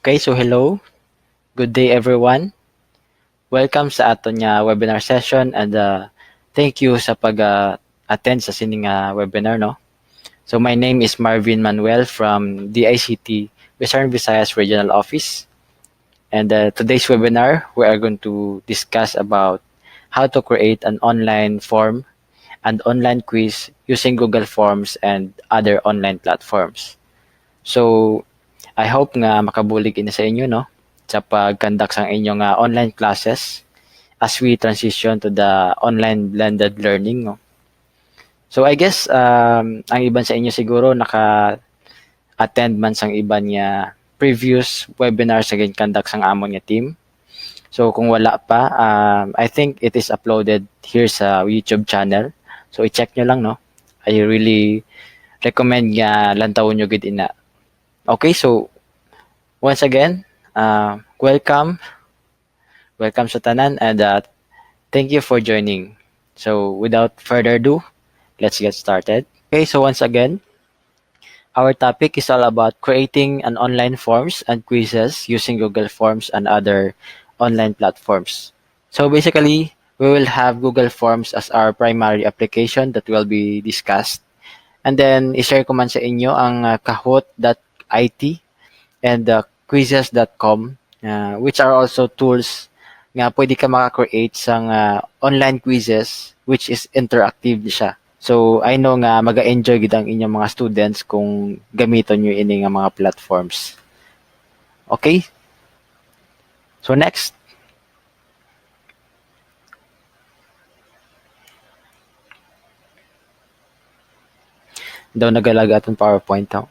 Okay, so hello. Good day everyone. Welcome sa aton nga webinar session and thank you sa pag attend sa sining webinar no. So my name is Marvin Manuel from DICT Western Visayas Regional Office, and today's webinar we are going to discuss about how to create an online form and online quiz using Google Forms and other online platforms. So I hope nga makabulig ini sa inyo no sa pag-conduct sang inyong online classes as we transition to the online blended learning no. So I guess ang iban sa inyo siguro naka-attend man sang iban nga previous webinar sa conduct sang amon nga team. So kung wala pa, I think it is uploaded here sa YouTube channel. So i-check nyo lang no. I really recommend nga lantawon nyo gid ina. Okay, so once again, welcome sa tanan and thank you for joining. So without further ado, let's get started. Okay, so once again, our topic is all about creating an online forms and quizzes using Google Forms and other online platforms. So basically, we will have Google Forms as our primary application that will be discussed. And then, i-share ko man sa inyo ang kahoot.it and quizzes.com, which are also tools nga pwede ka maka-create sang online quizzes which is interactive siya. So I know nga maga-enjoy gid ang inyong mga students kung gamiton nyo ini nga mga platforms. Okay? So next. Daw nagalaga atong PowerPoint ha.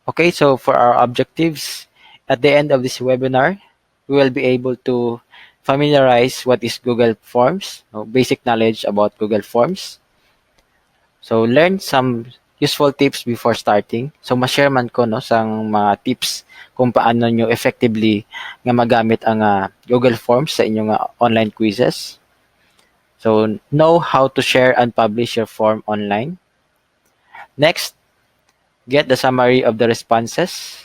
Okay, so for our objectives, at the end of this webinar, we will be able to familiarize what is Google Forms, basic knowledge about Google Forms. So learn some useful tips before starting. So ma-share man ko no sang mga tips kung paano nyo effectively nga magamit ang Google Forms sa inyong online quizzes. So know how to share and publish your form online. Next, get the summary of the responses.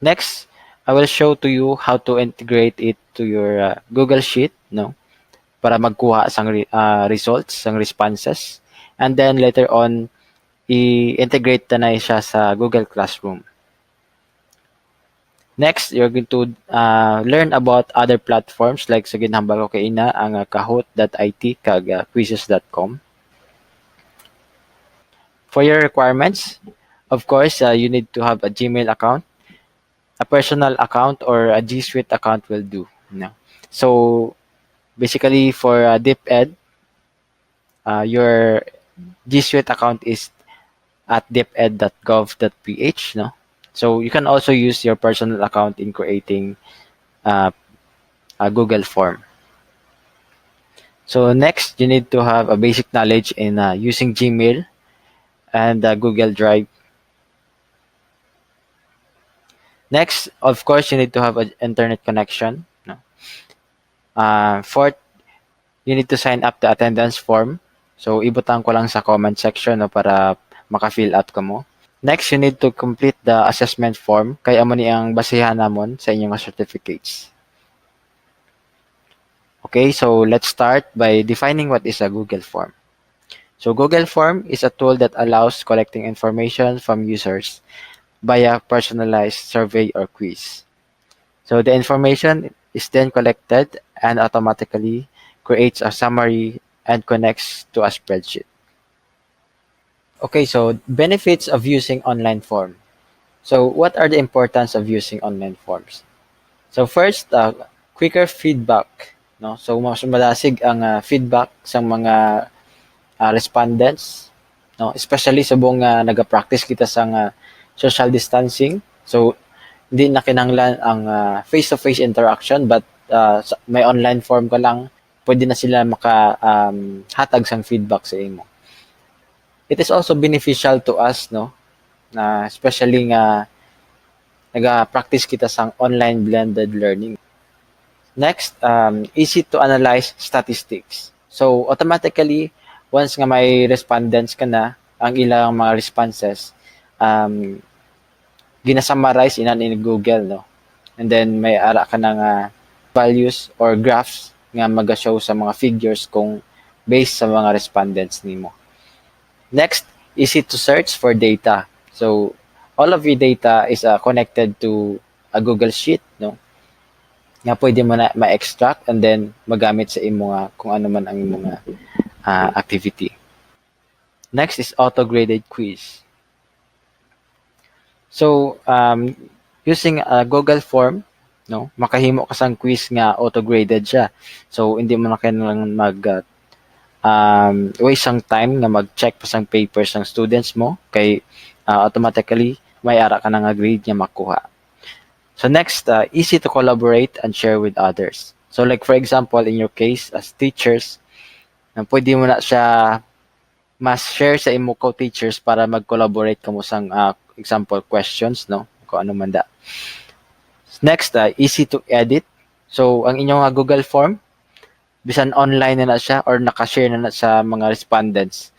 Next, I will show to you how to integrate it to your Google Sheet, no? Para magkuha sang results, sang responses. And then later on, i-integrate na siya sa Google Classroom. Next, you're going to learn about other platforms like sa ginhambal ko kay ina ang kahoot.it kag quizzes.com. For your requirements, of course, you need to have a Gmail account, a personal account, or a G Suite account will do. No? So, basically for DepEd, your G Suite account is at deped.gov.ph. No? So, you can also use your personal account in creating a Google form. So, next, you need to have a basic knowledge in using Gmail and Google Drive. Next, of course, you need to have an internet connection. No? Fourth, you need to sign up the attendance form. So, ibutang ko lang sa comment section no, para maka-fill out ka mo. Next, you need to complete the assessment form. Kaya mo ni ang basihan namon sa inyong certificates. Okay, so let's start by defining what is a Google form. So, Google form is a tool that allows collecting information from users via personalized survey or quiz. So the information is then collected and automatically creates a summary and connects to a spreadsheet. Okay, so benefits of using online form. So what are the importance of using online forms? So first, quicker feedback. No? So mas malasig ang feedback sa mga respondents, no? Especially sa buong nag-practice kita sa social distancing. So hindi na kinahanglan ang face-to-face interaction but may online form ka lang, pwede na sila hatag sang feedback sa imo. It is also beneficial to us, no? Na especially nga naga-practice kita sang online blended learning. Next, easy to analyze statistics. So automatically once nga may respondents ka na, ang ilang mga responses, gina-summarize in Google, no? And then may ara ka ng values or graphs nga maga-show sa mga figures kung based sa mga respondents nimo. Next, easy to search for data. So, all of your data is connected to a Google Sheet, no? Nga pwede mo na ma-extract and then magamit sa imo nga kung ano man ang imo nga activity. Next is auto-graded quiz. So, using a Google form, no, makahimo ka sang quiz nga auto-graded siya. So, hindi mo na kailangan waste ang time nga mag-check pa sang papers ng students mo kay automatically may ara ka na nga grade nga makuha. So next, easy to collaborate and share with others. So like for example, in your case as teachers, pwede mo na siya mas share sa imo co-teachers para mag-collaborate kamo sang example questions, no? Kung ano man da. Next, easy to edit. So ang inyong Google form, bisan online na siya or naka-share na sa mga respondents,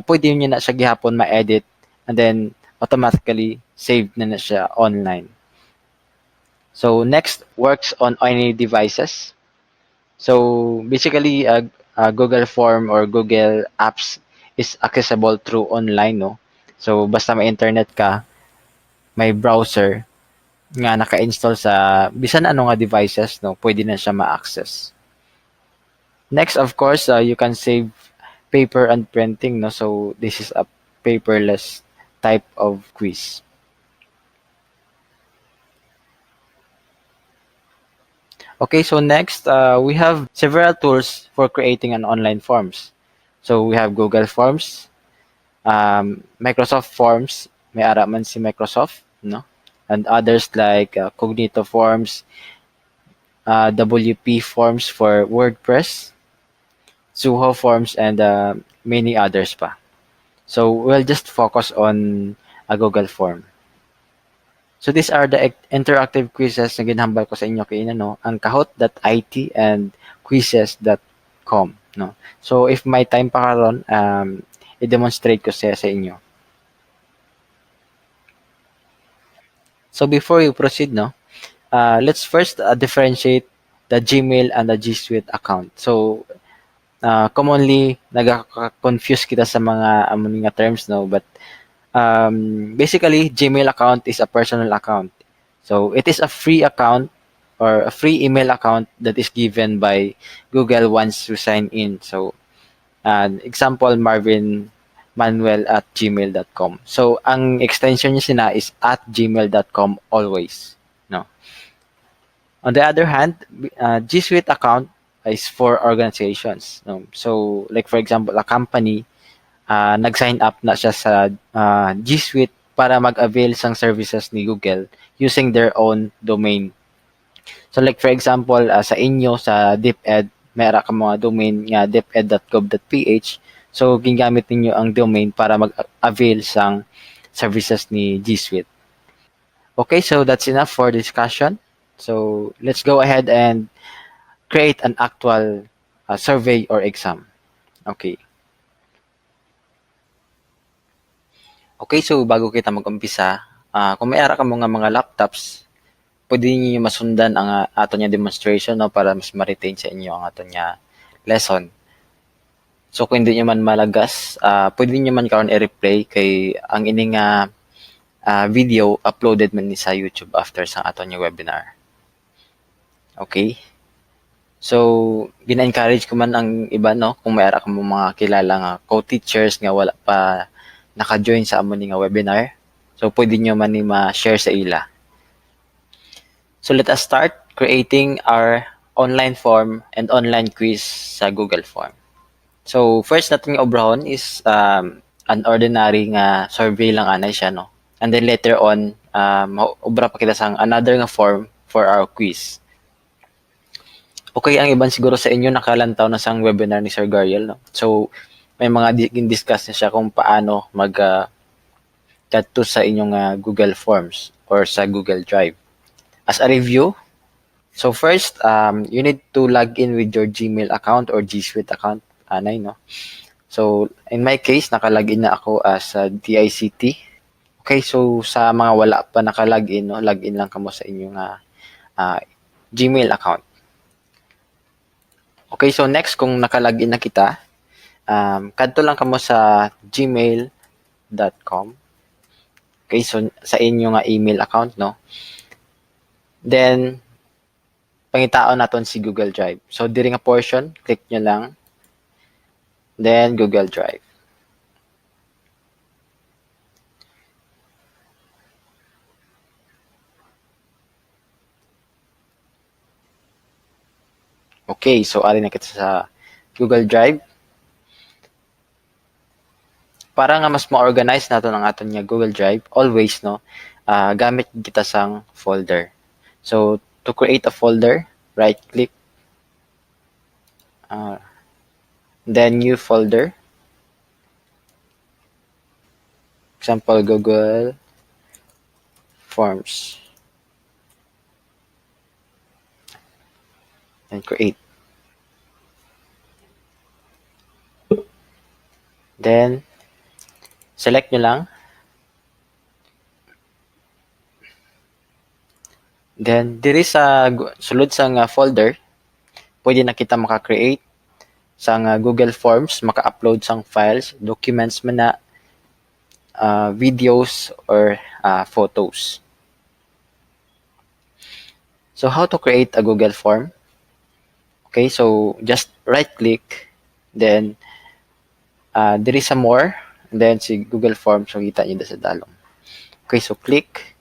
pwede nyo na siya gihapon ma-edit and then automatically saved na siya online. So next, works on any devices. So basically, Google Form or Google Apps is accessible through online, no? So basta may internet ka, may browser nga naka-install sa bisan ano nga devices, no? Pwede na siya ma-access. Next, of course, you can save paper and printing, no? So this is a paperless type of quiz. Okay, so next, we have several tools for creating an online forms. So we have Google Forms, Microsoft Forms, may ara man si Microsoft, no? And others like Cognito Forms, WP Forms for WordPress, Suho Forms, and many others pa. So we'll just focus on a Google Form. So these are the interactive quizzes na ginhambal ko sa inyo kay no, ang kahoot.it and quizzes.com, no. So if may time pa karon, i-demonstrate ko sa inyo. So before you proceed, no, let's first differentiate the Gmail and the G Suite account. So commonly nagaka-confuse kita sa mga terms, no, but basically Gmail account is a personal account. So it is a free account or a free email account that is given by Google once you sign in. So example, Marvin Manuel at gmail.com. So ang extension niya sina is at gmail.com always, no. On the other hand, G Suite account is for organizations, no. So like for example, a company nag-sign up na siya sa G Suite para mag-avail sang services ni Google using their own domain. So like for example, sa inyo sa DepEd, mayroon ka mga domain nga deped.gov.ph. So gingamit ninyo ang domain para mag-avail sang services ni G Suite. Okay, so that's enough for discussion. So let's go ahead and create an actual survey or exam. Okay. Okay, so bago kita mag-umpisa, kung may ara ka mga laptops, pwede niyo masundan ang ato niya demonstration, no, para mas ma-retain sa inyo ang ato niya lesson. So kung hindi niyo man malagas, pwede niyo man karon i-replay kay ang ining video uploaded man ni sa YouTube after sa ato niya webinar. Okay? So gina-encourage ko man ang iba, no, kung may ara ka mga kilala nga co-teachers nga wala pa naka-join sa amon nga webinar. So pwede niyo man ni ma-share sa ila. So let us start creating our online form and online quiz sa Google Form. So first natin obrahon is an ordinary nga survey lang anay siya, no. And then later on, obra pa kita sang another nga form for our quiz. Okay, ang iban siguro sa inyo nakalantaw na sang webinar ni Sir Gariel, no. So may mga discuss na siya kung paano mag-kadto sa inyong Google Forms or sa Google Drive. As a review, so first, you need to log in with your Gmail account or G Suite account, anay, no? So, in my case, naka-login na ako as DICT. Okay, so sa mga wala pa naka-login, no, login lang kamo sa inyong Gmail account. Okay, so next kung naka-login na kita, kadto lang kamo sa gmail.com. Okay, so sa inyo nga email account, no. Then pangitaon naton si Google Drive. So diri nga portion, click nyo lang, then Google Drive. Okay, so ari na kita sa Google Drive. Para nga mas ma-organize nato ang aton nga Google Drive, always, no, gamit kita sang folder. So to create a folder, right click, then new folder, example Google Forms, and create. Then select nyo lang, then diri sa sulod sa nga folder, pwede na kita maka-create sa Google Forms, maka-upload sang files, documents man na, videos or photos. So how to create a Google form? Okay, so just right click, then diri sa more, and then si Google Forms, so kita niyo sa dalong. Okay, so click,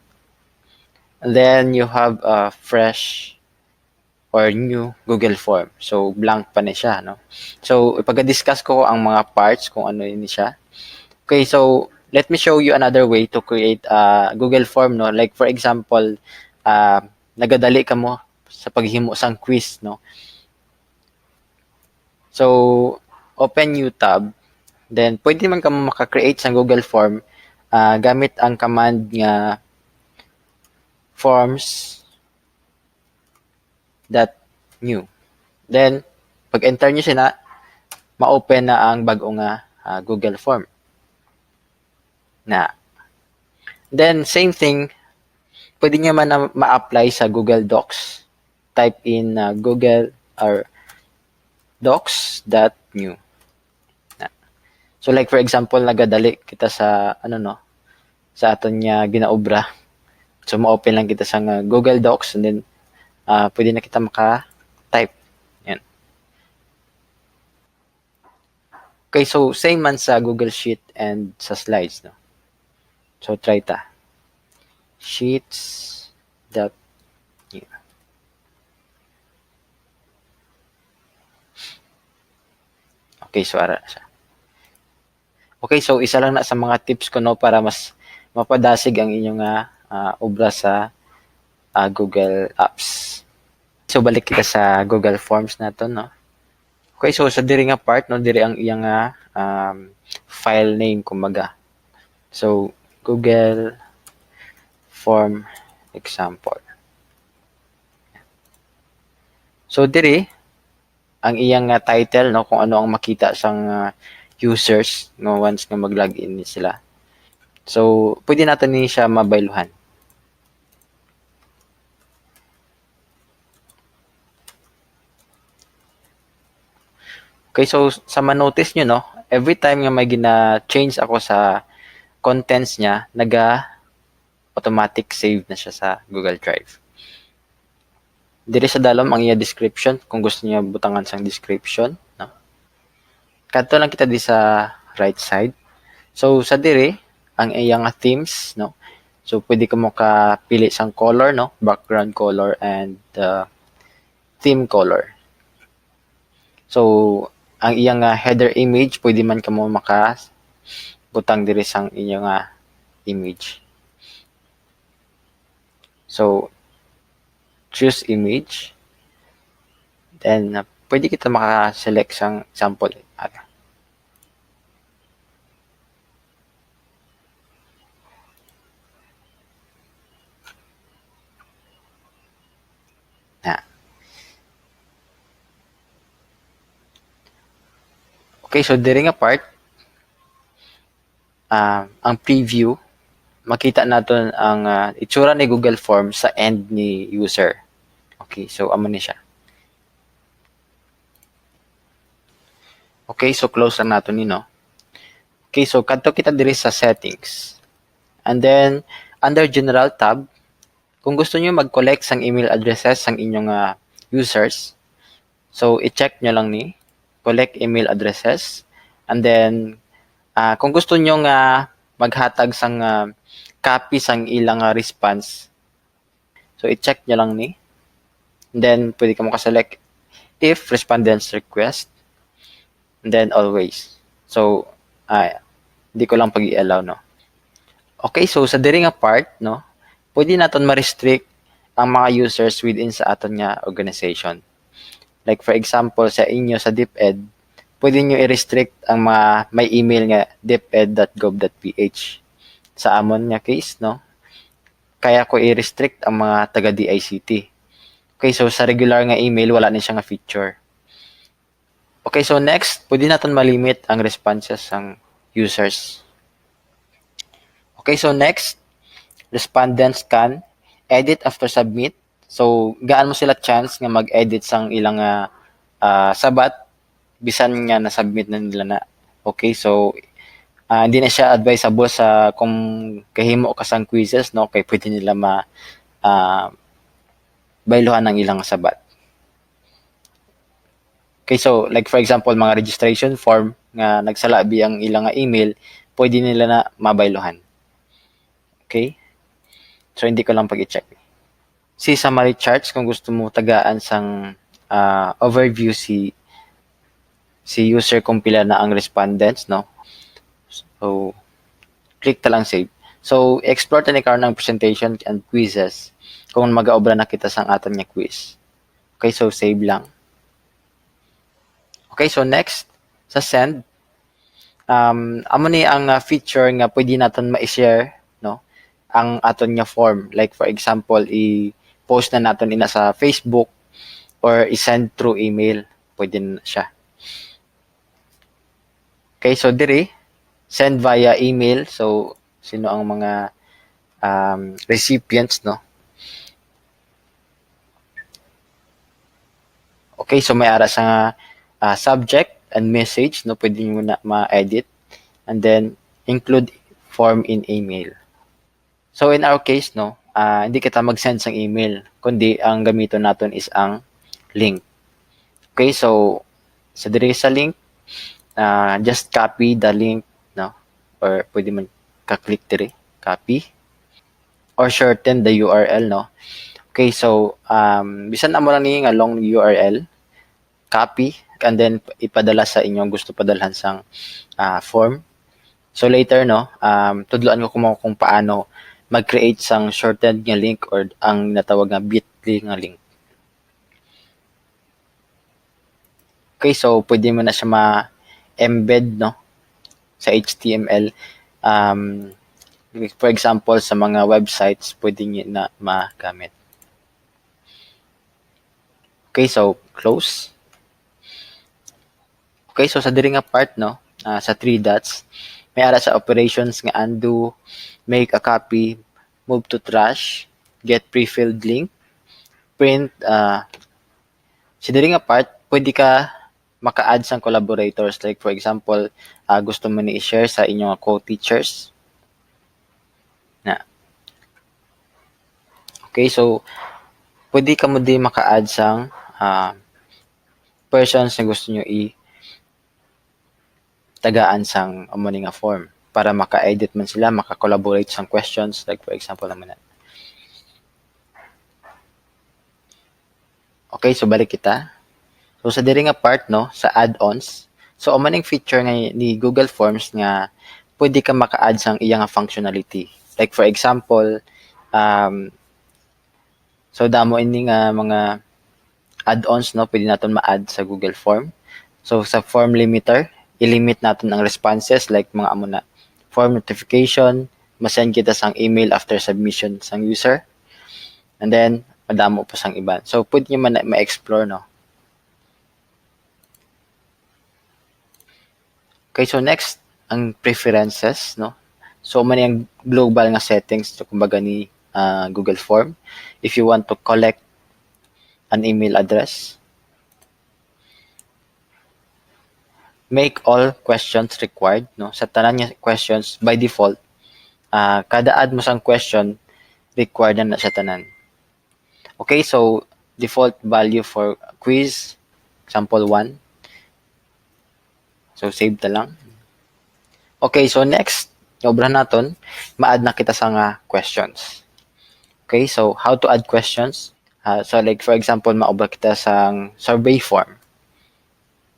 and then you have a fresh or new Google Form. So blank pa ni siya, no? So ipag-discuss ko ang mga parts kung ano ini siya. Okay, so let me show you another way to create a Google Form, no? Like for example, nagadali ka mo sa paghimo sang quiz, no? So open new tab, then pwede man ka mo maka-create sa Google Form gamit ang command nga forms.new. Then pag enter niyo siya na, ma-open na ang bag-o nga Google Form. Na. Then same thing, pwede niyo man na ma-apply sa Google Docs. Type in Google or docs.new. So like for example, nagadali kita sa ano, no, sa aton nya ginaobra. So ma-open lang kita sa Google Docs, and then pwede na kita maka-type. Yan. Okay, so same man sa Google Sheet and sa slides, no. So try ta. Sheets.new. Okay, so ara siya. Okay, so isa lang na sa mga tips ko, no, para mas mapadasig ang inyong obra sa Google Apps. So balik kita sa Google Forms nato, no. Okay, so sa diri nga part, no, diri ang iyang file name kumbaga. So Google Form example. So diri ang iyang title, no, kung ano ang makita sang users no once nga mag-login sila. So pwede natin ni siya mabayluhan. Okay, so sa ma-notice nyo, no, every time nga may gina-change ako sa contents niya, automatic save na siya sa Google Drive. Diri sa dalom ang iya description, kung gusto niya butangan sang description, no. Kadto lang kita di sa right side. So sa diri ang iyang themes, no. So pwede ka mo pili sang color, no, background color and theme color. So ang iyang header image, pwede man ka mo butang diri sang inyong image. So choose image, then pwede kita maka-select sang sample. Okay, so diri nga part, ang preview, makita natin ang itsura ni Google Form sa end ni user. Okay, so amo ni siya. Okay, so close lang nato ni no. Okay, so kadto kita diri sa settings. And then under general tab, kung gusto niyo mag-collect sang email addresses sang inyong users, so i-check nyo lang ni collect email addresses. And then kung gusto niyo nga maghatag sang copy sang ilang response, so i-check nyo lang ni. And then pwede ka mo ka-select if respondents request, and then always. So di ko lang pag-i-allow no. Okay, so sa diri nga part no, pwede naton ma-restrict ang mga users within sa aton nga organization. Like for example sa inyo sa DepEd, pwede nyo i-restrict ang mga may email nga deped.gov.ph. Sa amon nga case no, kaya ko i-restrict ang mga taga DICT. Okay, so sa regular nga email wala ni siya nga feature. Okay, so next, pwede natin malimit ang responses ng users. Okay, so next, respondents can edit after submit. So, gaan mo sila chance nga mag-edit sang ilang sabat bisan nga na-submit na nila na. Okay, so hindi na siya advisable sa kung kahimo ka sang quizzes, no? Kay pwede nila bayluhan ng ilang sabat. Okay, so like for example, mga registration form nga nagsalabi ang ilang email, pwede nila na mabayluhan. Okay? So hindi ko lang pag-i-check. Si summary charts kung gusto mo tagaan sang overview si user kung pila na ang respondents, no? So click ta lang save. So explore ta ni karon ang presentation and quizzes kung mag-aobra na kita sang aton nga quiz. Okay, so save lang. Okay, so next sa send, amo ni ang feature nga pwede naton ma-share no ang aton nga form. Like for example, i-post na naton ina sa Facebook or i-send through email, pwede na siya. Okay, so diri send via email. So sino ang mga recipients no. Okay, so may ara sa subject and message no, pwede mo na ma-edit, and then include form in email. So in our case no, hindi kita mag-send sang email, kundi ang gamiton naton is ang link. Okay, so sa diri sa link, just copy the link no, or pwede man ka-click diri, copy, or shorten the URL no. Okay, so bisan amo lang ni nga long URL, copy, and then ipadala sa inyong gusto padalhan sang form. So later no, tudloan ko kung paano mag-create sang shortened nga link or ang natawag nga bit.ly nga link. Okay, so pwede mo na siya ma-embed no sa HTML. For example, sa mga websites, pwede niyo na magamit. Okay, so close. Okay, so sa diri nga part no, sa 3 dots, may ara sa operations nga undo, make a copy, move to trash, get pre-filled link, print. Sa diri nga part, pwede ka maka-add sang collaborators. Like for example, gusto mo ni i-share sa inyong co-teachers. Na. Okay, so pwede ka mo din maka-add sang persons na gusto nyo tagaan sang amo nga form para maka-edit man sila, maka-collaborate sang questions, like for example naman na. Okay, so balik kita. So sa diri nga part no, sa add-ons, so amo ning feature nga ni Google Forms nga pwede ka maka-add sang iya nga functionality. Like for example, so damo ini nga mga add-ons no, pwede naton ma-add sa Google Form. So sa form limiter, i-limit natin ang responses like mga amo na form notification, ma-send kita sang email after submission sang user, and then madamo pa sang iban. So pwede nyo man ma-explore no. Okay, so next ang preferences no. So man yung global nga settings so kumbaga ni Google Form. If you want to collect an email address, make all questions required, no? Sa tanan nga questions by default, kada add mo sang question required na sa tanan. Okay, so default value for quiz sample 1. So save ta lang. Okay, so next, obra naton, ma-add na kita sa nga questions. Okay, so how to add questions? So like for example, maobra kita sang survey form.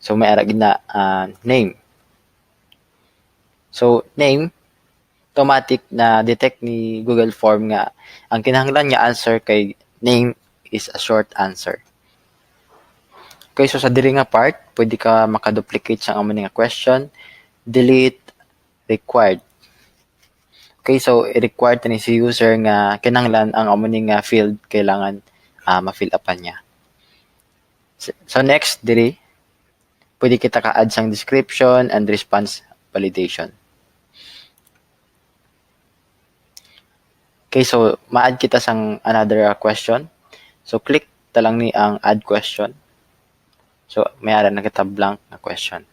So may ara na name. So name, automatic na detect ni Google Form nga ang kinahanglan nga answer kay name is a short answer. Okay, so sa diri nga part, pwede ka makaduplicate sa amo nga question, delete, required. Okay, so required ni si user nga kinahanglan ang amo nga field kailangan ma-fill upan niya. So next diri pwede kita ka-add sang description and response validation. Okay, so ma-add kita sang another question. So click ta lang ni ang add question. So may ara na kita blank na question.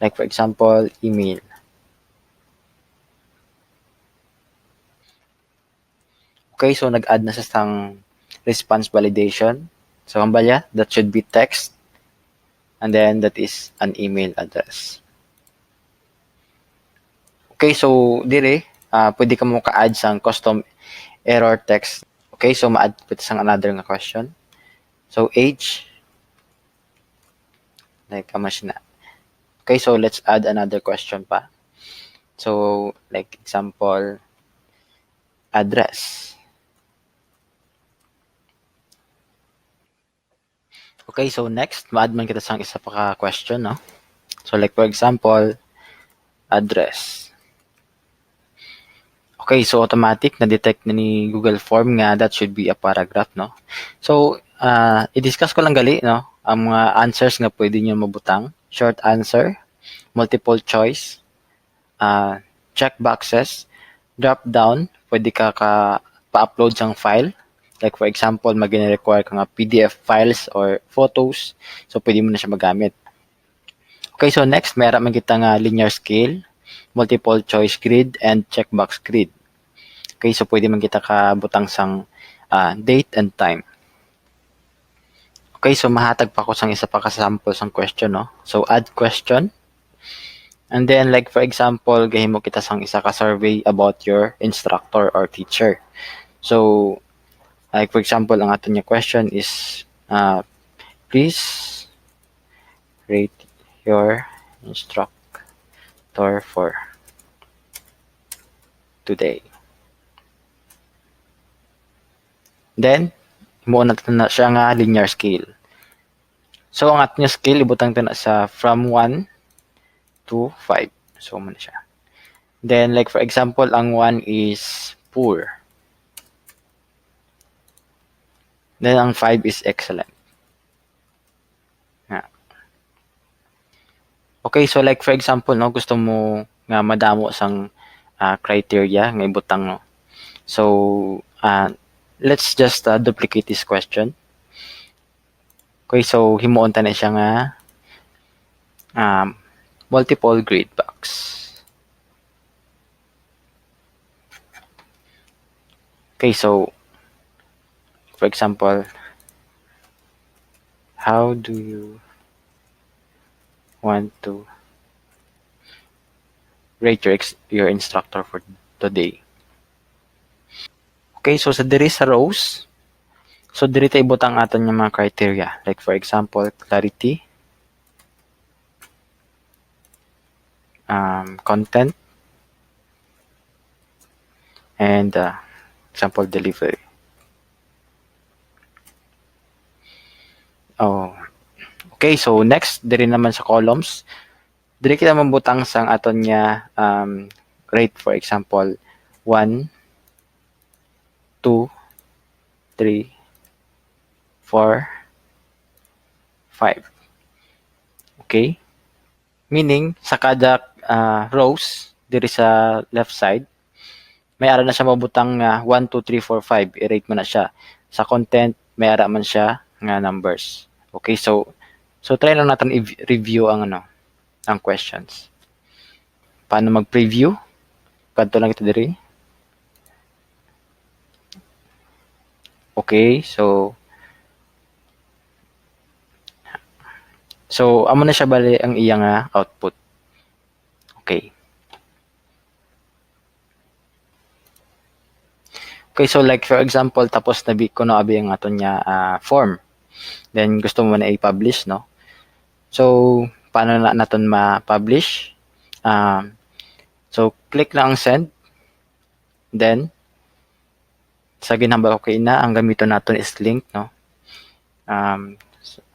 Like for example, email. Okay, so nag-add na sa sang response validation. So kambalya, that should be text. And then that is an email address. Okay, so dire, pwede ka mo ka-add sang custom error text. Okay, so ma-add pwede sang another nga question. So age, like kamas na. Okay, so let's add another question pa. So like example, address. Okay, so next, ma-add man kita sang isa pa ka question, no? So like for example, address. Okay, so automatic na-detect na ni Google Form nga that should be a paragraph, no? So, i-discuss ko lang gali, no? Ang mga answers nga pwede nyo mabutang. Short answer, multiple choice, check boxes, drop down, pwede ka pa-upload sang file. Like for example, mag-require ka nga PDF files or photos. So, pwede mo na siya magamit. Okay, so next, meron man kita nga linear scale, multiple choice grid, and checkbox grid. Okay, so pwede man kita kabutang sang date and time. Okay, so mahatag pa ko sang isa pa ka sample sang question, no? So add question. And then like for example, gahimo kita sang isa ka survey about your instructor or teacher. So like for example, ang ato niya question is please rate your instructor for today. Then, mo na siya nga linear scale. So, ang ating scale, ibutang na sa from 1 to 5. So, mo na siya. Then, like for example, ang 1 is poor. Then, ang 5 is excellent. Yeah. Okay, so like for example, no, gusto mo nga madamo sang criteria nga ibutang, no. So, let's just duplicate this question. Okay, so himuon ta na siya nga multiple grade box. Okay, so for example, how do you want to rate your instructor for today? Okay, so sa diri sa rows, so diri ta ibutang aton yung mga criteria. Like for example, clarity, content, and sample delivery. Oh, okay, so next, diri naman sa columns, diri kita mambutang sang aton niya rate, for example, 1, 2, 3, 4, 5. Okay? Meaning, sa kada rows, diri sa left side, may ara na siya mabutang nga 1, 2, 3, 4, 5. I-rate mo na siya. Sa content, may ara man siya nga numbers. Okay, so try lang natin i-review ang ang questions. Paano mag-preview? Kadto lang ito diri. Okay, so amo na siya bali ang iyang output. Okay. Okay, so like for example, tapos na ko na abi ang aton niya form. Then gusto mo na i-publish, no? So paano na naton ma-publish? So click lang ang send. Then sa ginhambal ko na ang gamiton naton is link, no?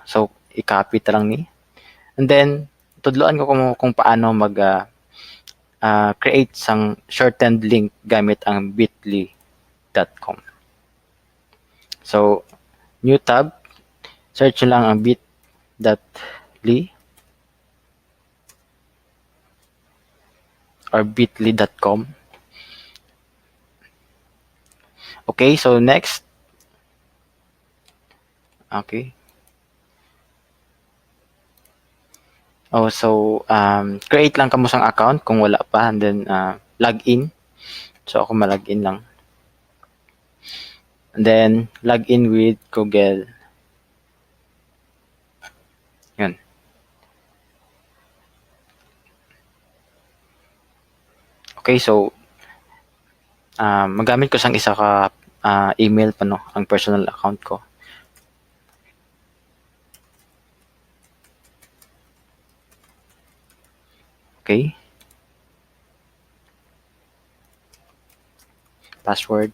So i-copy ta lang ni. And then tudloan ko kung paano mag create sang shortened link gamit ang bit.ly.com. So new tab, search lang ang bit.ly or bit.ly.com. Okay, so next. Okay. Oh, so create lang kamo sang account kung wala pa, and then log in. So ako ma-login lang. And then log in with Google. Yun. Okay, so magamit ko sang isa ka email pa, no, ang personal account ko. Okay. Password.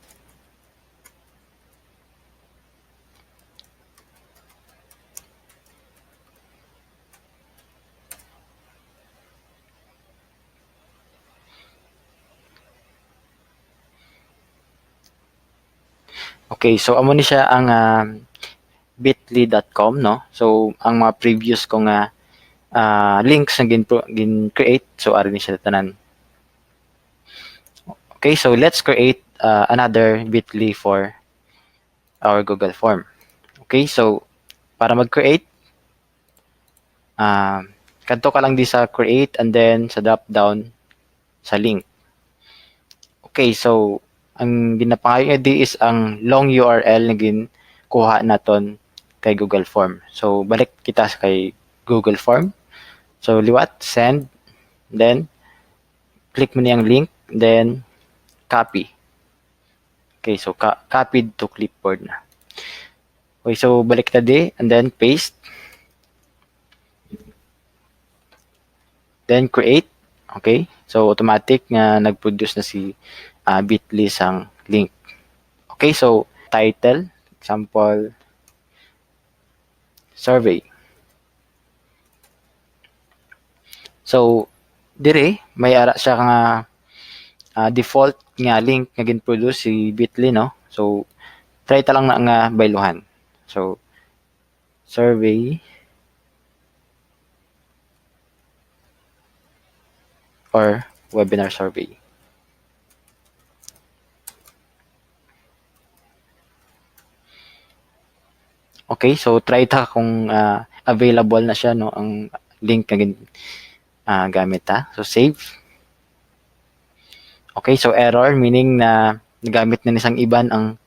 Okay, so amo ni siya ang bit.ly.com, no? So ang mga previous ko nga links na gin-create, so ari ni siya tanan. Okay, so let's create another bit.ly for our Google form. Okay, so para mag-create, kadto ka lang di sa create and then sa drop down sa link. Okay, so ang ginapangayo di is ang long URL na kuha naton kay Google Form. So balik kita kay Google Form. So liwat, send, then click mo niyang link, then copy. Okay, so copied to clipboard na. Okay, so balik kita di and then paste. Then create. Okay, so automatic nga nag-produce na si Bitly sang link. Okay, so title, example, survey. So dire may ara siya nga default nga link nga gin-produce si Bitly, no? So try ta lang na nga bayluhan. So survey or webinar survey. Okay, so try ta kung available na siya, no, ang link na gamit ta. So save. Okay, so error meaning na nagamit na nisang iban ang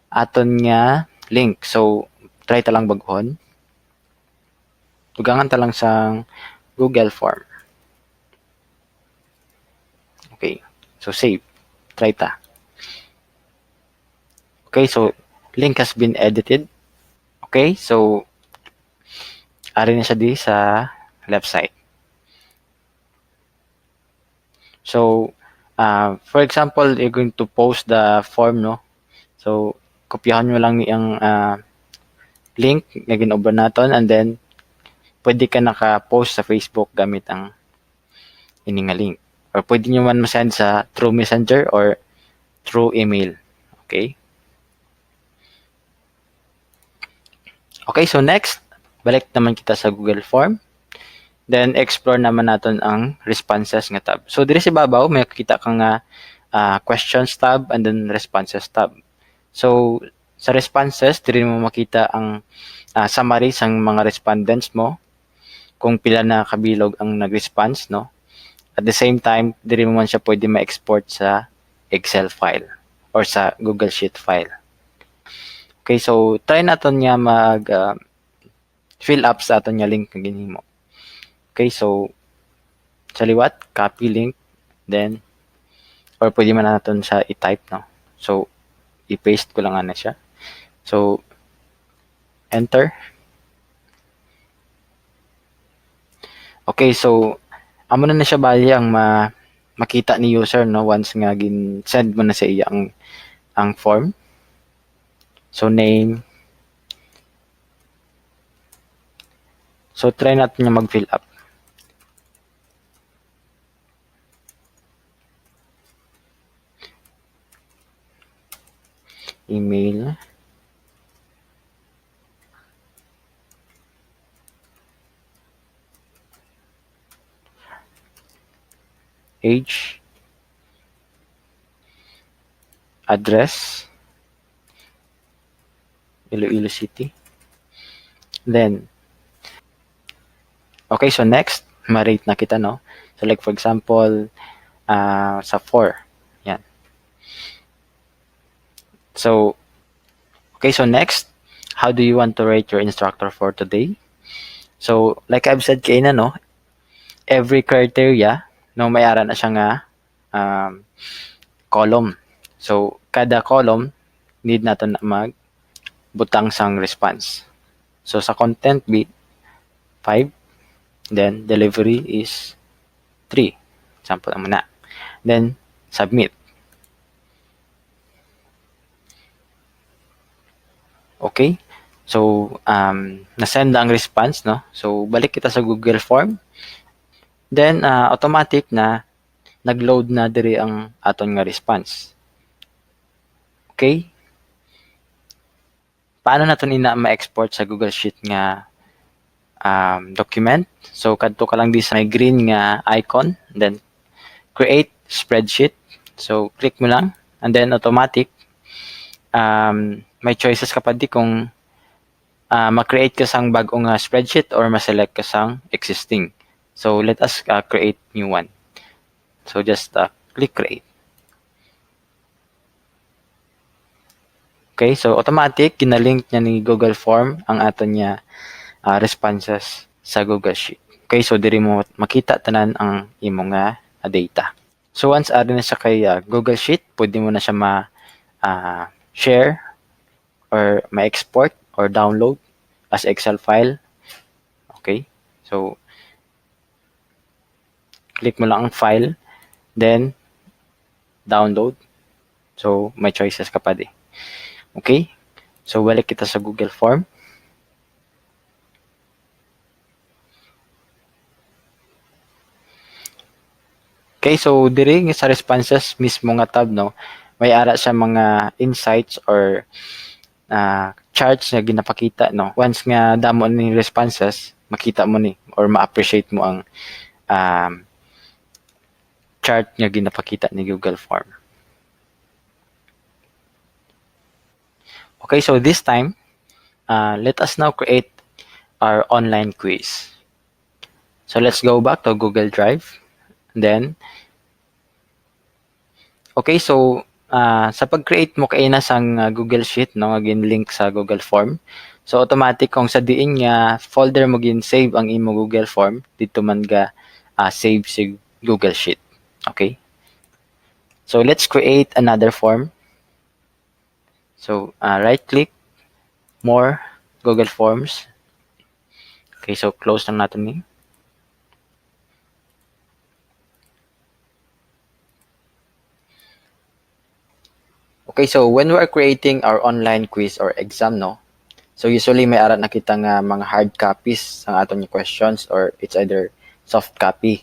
aton nga link. So try ta lang baguhon. Tugangan ta lang sa Google Form. Okay, so save. Try ta. Okay, so link has been edited. Okay, so ari na siya di sa left side. So for example, you're going to post the form, no? So kopyahan mo lang ang link na ginobra naton, and then pwede ka naka-post sa Facebook gamit ang ini nga link. Or pwede nyo man ma-send sa through Messenger or through email. Okay? Okay, so next, balik naman kita sa Google Form. Then explore naman naton ang responses nga tab. So diri sa ibabaw may makita ka nga questions tab and then responses tab. So sa responses diri mo makita ang summary sang mga respondents mo kung pila na kabilog ang nag-response, no? At the same time, diri mo man siya pwede ma-export sa Excel file or sa Google Sheet file. Okay, so try naton nga mag fill up sa aton nga link nga ginhimo. Okay, so sa liwat, copy link, then or pwede man naton siya i-type, no? So i-paste ko lang ana siya. So enter. Okay, so amo na siya bali ang makita ni user, no, once nga gin-send mo na sa iya ang form. So name. So try natin nga mag-fill up. Email. Age. Address. Iloilo City. Then, okay, so next, ma-rate na kita, no? So like for example, sa 4. Yan. So, okay, so next, how do you want to rate your instructor for today? So, like I've said kaina, no? Every criteria, no, may ara na siya nga column. So, kada column, need natin na magbutang sang response. So, sa content B, 5. Then, delivery is 3. Example naman na. Then, submit. Okay? So, nasend ang response, no? So, balik kita sa Google Form. Then, automatic na nag-load na diri ang aton nga response. Okay? Paano natin ina ma-export sa Google Sheet nga document? So, kadto ka lang di sa may green nga icon. Then, create spreadsheet. So, click mo lang. And then, automatic, may choices ka pa di kung ma-create ka sang bagong spreadsheet or ma-select ka sang existing. So, let us create new one. So, just click create. Okay, so automatic, ginalink niya ni Google Form ang aton niya responses sa Google Sheet. Okay, so diri mo makita tanan ang imong data. So once add na siya kay Google Sheet, pwede mo na siya ma-share or ma-export or download as Excel file. Okay, so click mo lang ang file, then download. So may choices ka pa di. Okay, so balik kita sa Google Form. Okay, so diri sa responses mismo nga tab, no, may ara sa mga insights or charts nga ginapakita, no. Once nga damo ni responses, makita mo ni or ma-appreciate mo ang chart nga ginapakita ni Google Form. Okay, so this time, let us now create our online quiz. So let's go back to Google Drive. Then, okay, so sa pag-create mo kay na sang Google Sheet, no, nga link sa Google Form. So automatic kung sa diin nga folder mo gin save ang imo Google Form, dito man ga save si Google Sheet. Okay? So let's create another form. So right click, more, Google Forms. Okay, so close lang natin ni. Okay, so when we are creating our online quiz or exam, no, so usually may ara na kita nga mga hard copies ang aton nga questions or it's either soft copy.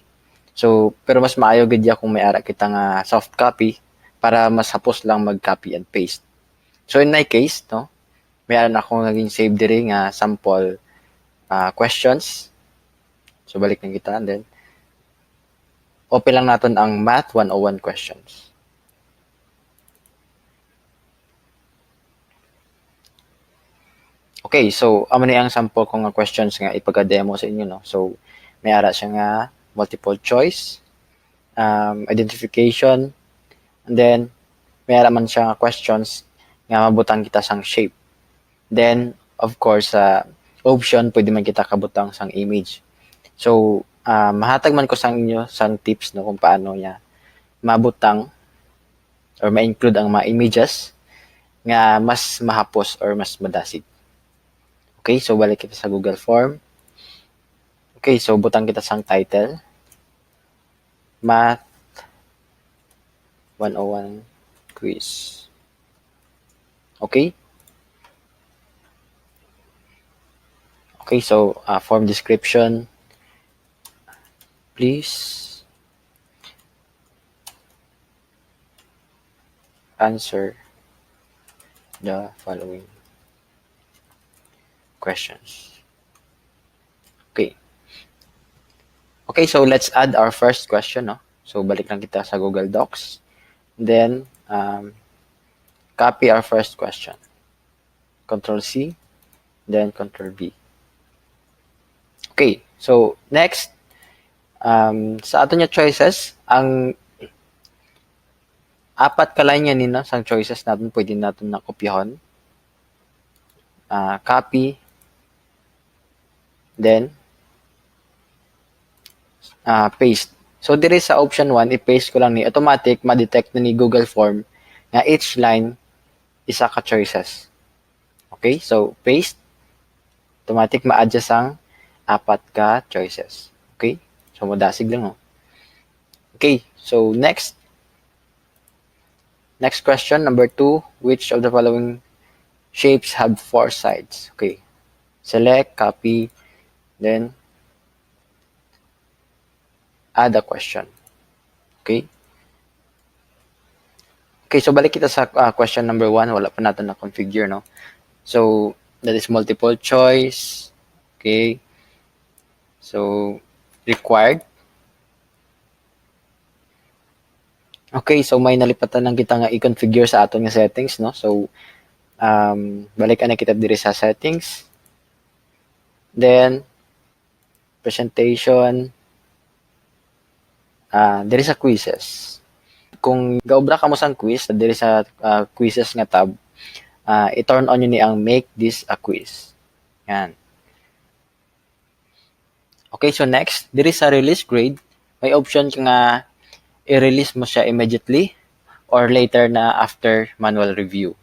So, pero mas maayo gid ya kung may ara kita nga soft copy para mas hapos lang mag-copy and paste. So, in my case, no, may ara na akong naging save diri nga sample questions. So, balik lang kita. And then, open lang natin ang Math 101 questions. Okay, so amo ni ang sample ko nga questions nga ipag-demo sa inyo, no? So, may ara siya nga multiple choice, identification, and then may ara man siya nga questions nga mabutang kita sang shape. Then, of course, option, pwede man kita kabutang sang image. So, mahatag man ko sang inyo sang tips, no, kung paano niya mabutang or ma-include ang mga images nga mas mahapos or mas madasig. Okay, so balik kita sa Google Form. Okay, so butang kita sang title. Math 101 quiz. Okay? Okay, so form description. Please answer the following questions. Okay. Okay, so let's add our first question, no? So balik lang kita sa Google Docs. Then copy our first question. Control C, then Control V. Okay, so next, sa ato niya choices, ang apat ka line yan sang choices natin, pwede natin na kopyahon. Copy, then paste. So dire sa option 1, i-paste ko lang ni automatic ma-detect na ni Google Form nga each line isa ka choices. Okay? So paste, automatic ma-adjust ang apat ka choices. Okay? So madasig lang, oh. Okay, so next question, number 2, which of the following shapes have 4 sides? Okay, select, copy, then add a question. Okay? Okay, so balik kita sa question number 1. Wala pa natin na-configure, no? So, that is multiple choice. Okay. So, required. Okay, so may nalipatan lang kita nga i-configure sa aton nga settings, no? So, balik na kita diri sa settings. Then, presentation. Diri sa quizzes. Kung gaobra ka mo sang quiz, diri sa quizzes nga tab, i-turn on yun ni ang make this a quiz. Yan. Okay, so next, diri sa release grade, may option ka nga i-release mo siya immediately or later na after manual review.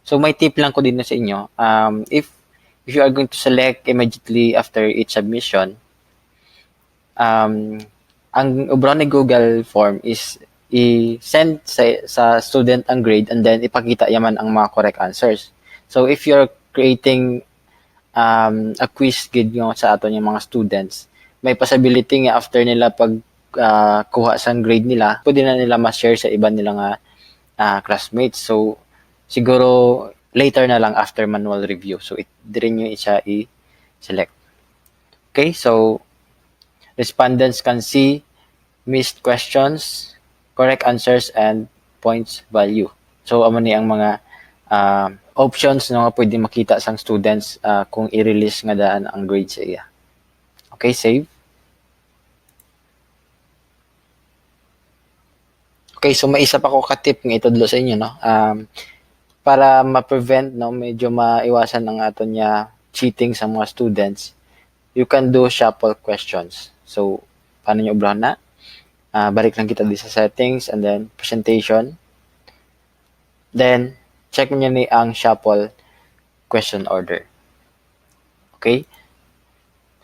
So may tip lang ko din sa inyo. If you are going to select immediately after each submission, ang ubra ni Google Form is i-send sa student ang grade and then ipakita yaman ang mga correct answers. So if you're creating a quiz gid nga sa aton yung mga students, may possibility nga after nila pag kuha sa grade nila, pwede na nila ma-share sa iba nila nga classmates. So siguro later na lang after manual review. So dire nyo siya i-select. Okay, so respondents can see missed questions, correct answers, and points value. So, amo ni ang mga options no, nga pwede makita sang students kung i-release nga daan ang grade sa iya. Okay, save. Okay, so may isa pa ko ka-tip nga itudlo sa inyo, no? Para ma-prevent, no, medyo maiwasan ang aton niya cheating sa mga students, you can do shuffle questions. So, paano nyo ubrahan na? Balik lang kita di sa settings and then presentation. Then, check nyo ni ang shuffle question order. Okay?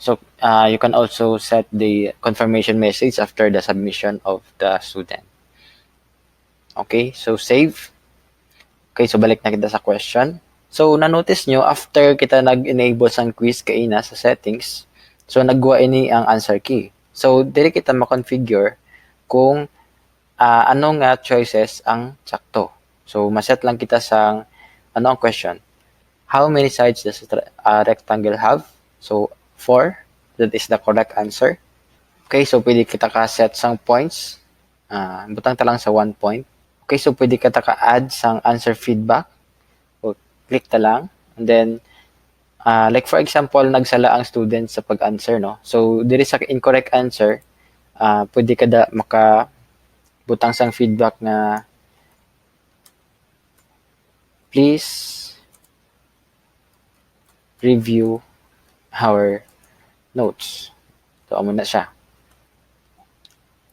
So, you can also set the confirmation message after the submission of the student. Okay? So, save. Okay, so balik na kita sa question. So, na-notice nyo, after kita nag-enable sang quiz kaina sa settings, so nagwa ini ang answer key. So, dili kita ma-configure kung anong choices ang sakto. So, maset lang kita sa ano ang question. How many sides does a rectangle have? So, 4. That is the correct answer. Okay, so pwede kita ka-set sang points. Butang ta lang sa 1 point. Okay, so pwede ka ka-add sang answer feedback. So, click ta lang. And then, like for example, nagsala ang student sa pag-answer, no? So, diri sa incorrect answer, pwede ka butang sang feedback na please review our notes. So, amo na siya.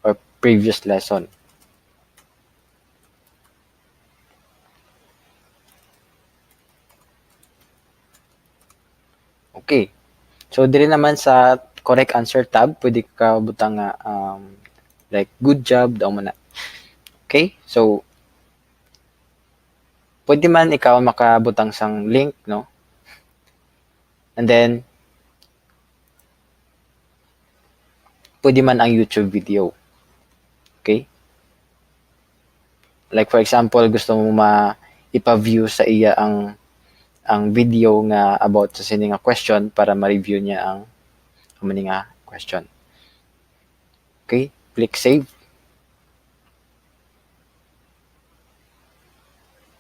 Or previous lesson. Okay. So, diri naman sa correct answer tab, pwede ka butang nga like good job, daw mo na. Okay? So, pwede man ikaw makabutang sang link, no? And then, pwede man ang YouTube video. Okay? Like for example, gusto mo ipa-view sa iya ang video nga about sa sini nga question para ma-review niya ang nga question. Okay? Click save.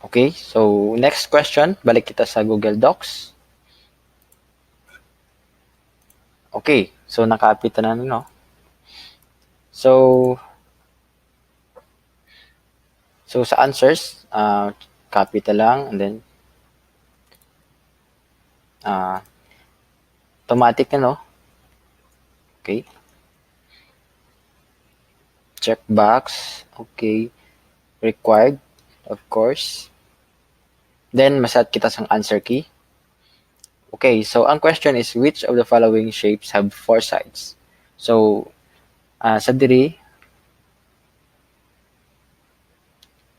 Okay? So, next question, balik kita sa Google Docs. Okay. So, naka-update na, no? So, sa answers, copy ta lang and then automatic na, no? Okay. Checkbox. Okay. Required, of course. Then, masat kita sang answer key. Okay, so ang question is, which of the following shapes have 4 sides? So, sa diri,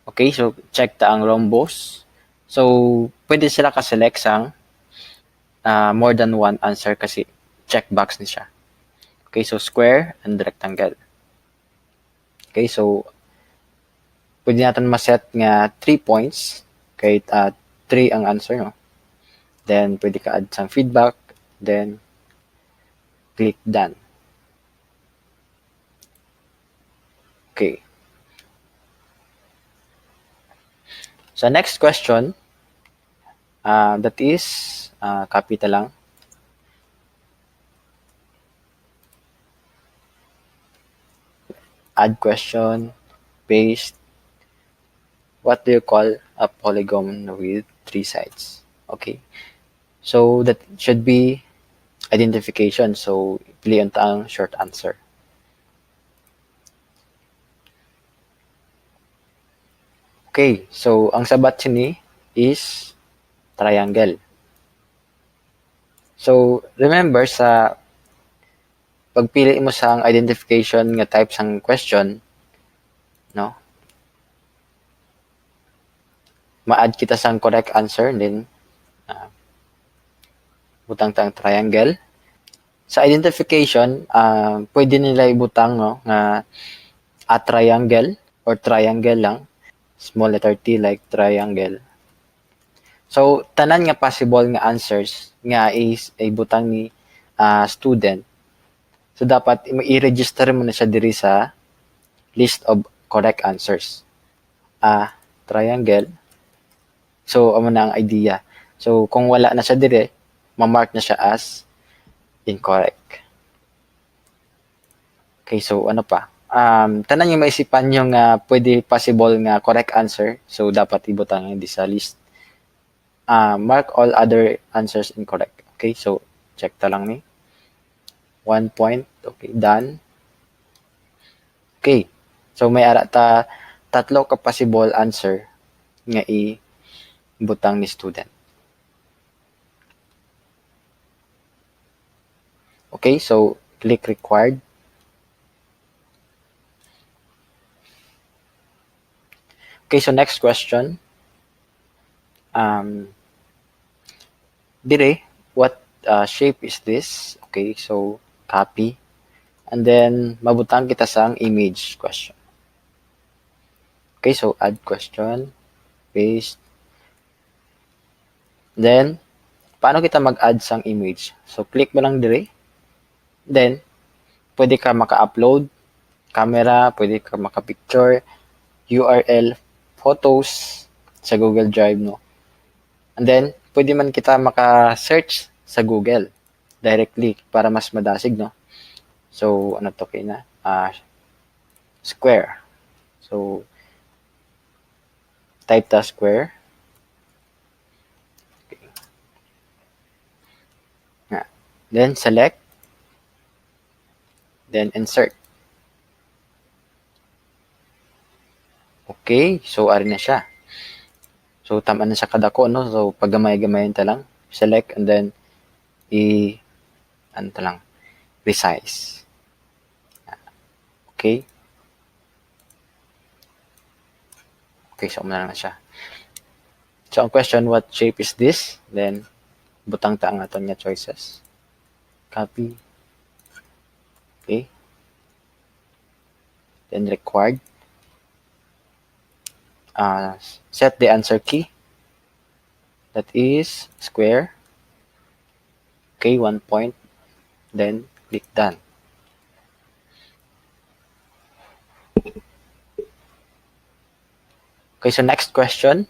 okay, so check ta ang rhombus. So, pwede sila ka-select sang more than one answer kasi checkbox ni siya. Okay, so square and rectangle. Okay, so pwede natin ma-set nga 3 points kahit 3 ang answer, no? Then, pwede ka add sang feedback. Then, click done. Okay. So, next question, that is, copy ta lang. Add question, paste. What do you call a polygon with 3 sides? Okay. So, that should be identification. So, pilihan ta ang short answer. Okay. So, ang sabat sini is triangle. So, remember sa pagpili mo sa identification nga type sang question, no? Ma-add kita sang correct answer, then butang tang triangle. Sa identification, pwede nila ibutang, no, nga a triangle or triangle lang. Small letter T like triangle. So, tanan nga possible nga answers nga is ibutang ni student. So, dapat i-register mo na siya diri sa list of correct answers. Triangle. So, amo na ang idea. So, kung wala na siya diri, ma-mark na siya as incorrect. Okay, so ano pa? Tanan yung maisipan yung pwede possible nga correct answer. So, dapat ibutang hindi sa list. Mark all other answers incorrect. Okay, so check ta lang ni. 1 point. Okay, done. Okay, so may ara ta tatlo ka possible answer nga ibutang ni student. Okay, so click required. Okay, so next question. Dire, what shape is this? Okay, so copy. And then, mabutang kita sang image question. Okay, so add question, paste. Then, paano kita mag-add sang image? So, click mo lang dire. Then, pwede ka maka-upload camera, pwede ka maka-picture, URL, photos sa Google Drive, no? And then, pwede man kita maka-search sa Google directly para mas madasig, no? So, ano to kay na? Square. So, type ta square. Okay. Then, select. Then, insert. Okay. So, ari na siya. So, tama na siya kadako, no? So, pag gamay-gamayin ta lang. Select and then, ano ta lang, resize. Okay. Okay, so na lang na siya. So, ang question, what shape is this? Then, butang ta ang aton nga choices. Copy. Okay. Then, required. Set the answer key. That is square. Okay, 1 point. Then, click done. Okay, so next question.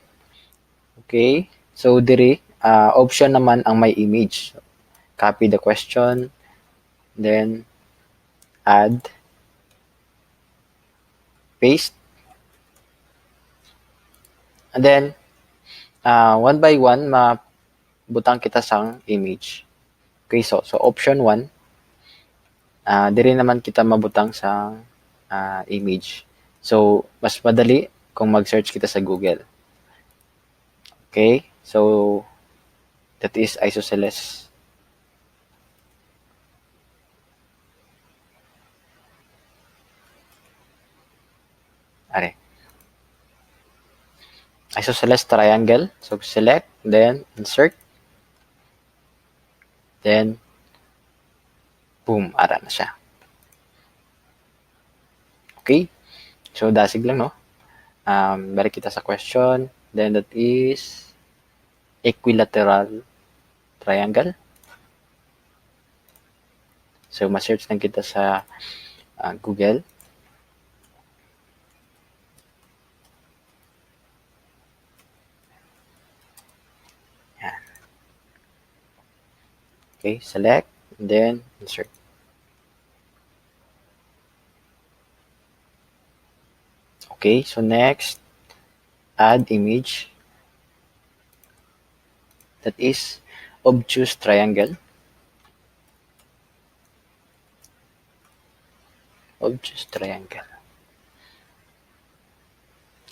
Okay, so diri, option naman ang may image. Copy the question, then add, paste, and then one by one, mabutang kita sang image. Okay, so option 1, diri naman kita mabutang sang image. So, mas madali kung mag-search kita sa Google. Okay, so that is isosceles. Are. Isosceles triangle. So, select, then insert. Then, boom, ara na siya. Okay, so dasig lang, no? Balik kita sa question. Then, that is equilateral triangle. So, ma-search lang kita sa Google. Yan. Okay, select, and then insert. Okay, so next, add image. That is obtuse triangle. Obtuse triangle.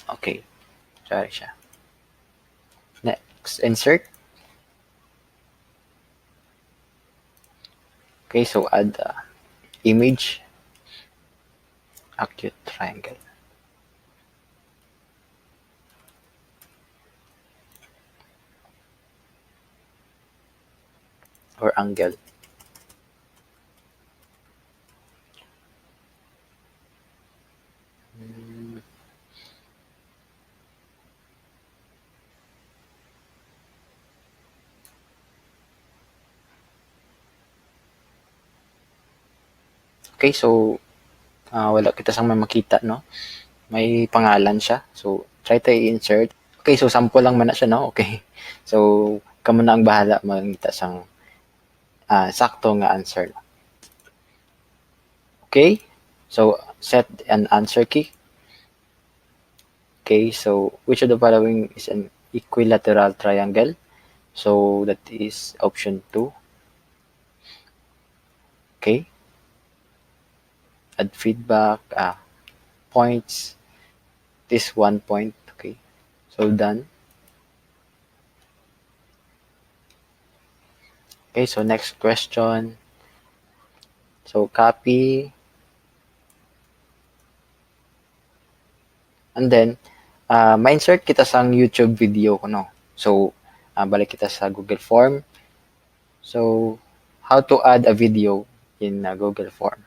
Okay, sorry siya. Next, insert. Okay, so add image, acute triangle. Or angle. Okay, so wala kita sang may makita, no? May pangalan siya. So, try to i-insert. Okay, so sample lang man na siya, no? Okay. So, kamo na ang bahala makita sang sakto nga answer. Okay, so set an answer key. Okay, so which of the following is an equilateral triangle? So that is option 2. Okay, add feedback, points, this 1 point. Okay, so done. Okay, so next question. So copy, and then ma-insert kita sang YouTube video ko, no? So balik kita sa Google Form. So how to add a video in Google Form?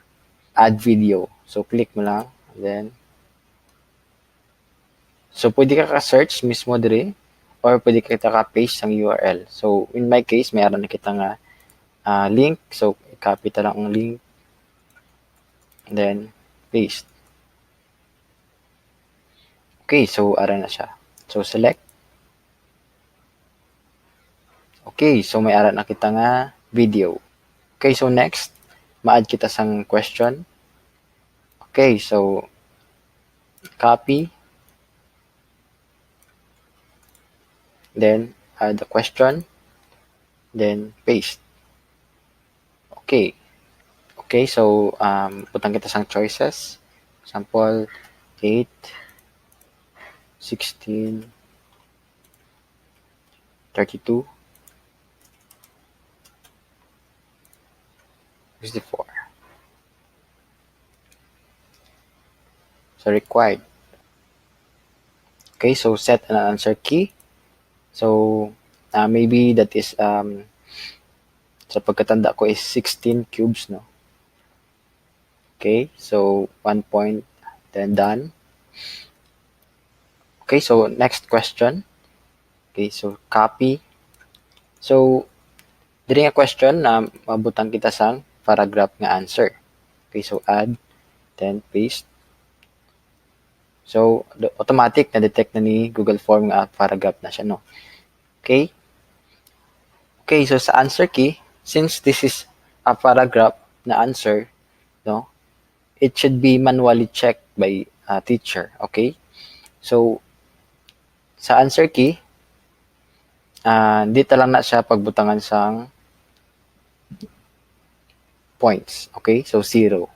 Add video. So click mo lang, and then so pwede ka ka-search mismo diri or pwede ka ka-paste ang URL. So in my case, mayroon na kita nga link. So i-copy ta lang ang link. then paste. Okay, so ara na siya. So select. Okay, so may ara na kita nga video. Okay, so next, ma-add kita sang question. Okay, so copy, then add the question, then paste. Okay. Okay, so butang kita sang choices. Example, 8, 16, 32, 64. So required. Okay, so set an answer key. So maybe that is sa pagkatanda ko is 16 cubes, no? Okay, so 1 point, then done. Okay, so next question. Okay, so copy. So diri nga question na mabutang kita sang paragraph nga answer. Okay, so add, then paste. So automatic na detect na ni Google Form nga paragraph na siya, no? Okay? Okay, so sa answer key, since this is a paragraph na answer, no? It should be manually checked by a teacher, okay? So sa answer key, dito lang na siya pagbutangan sang points, okay? So 0.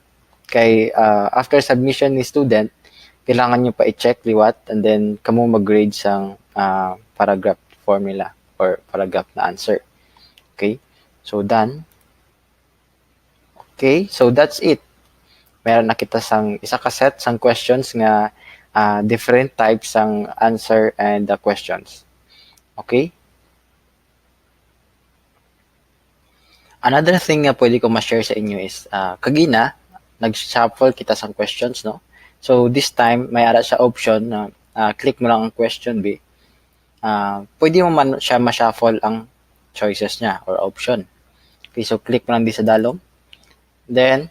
Kay after submission ni student, kailangan nyo pa i-check liwat and then kamo mag-grade sang paragraph formula or paragraph na answer. Okay? So done. Okay, so that's it. Meron na kita sang isa ka set sang questions nga different types sang answer and the questions. Okay? Another thing nga pwede ko ma-share sa inyo is kagina nag-shuffle kita sang questions, no? So this time may ara siya option na click mo lang ang question B. Pwede mo man siya ma-shuffle ang choices niya or option. Okay, so click mo lang di sa dalom. Then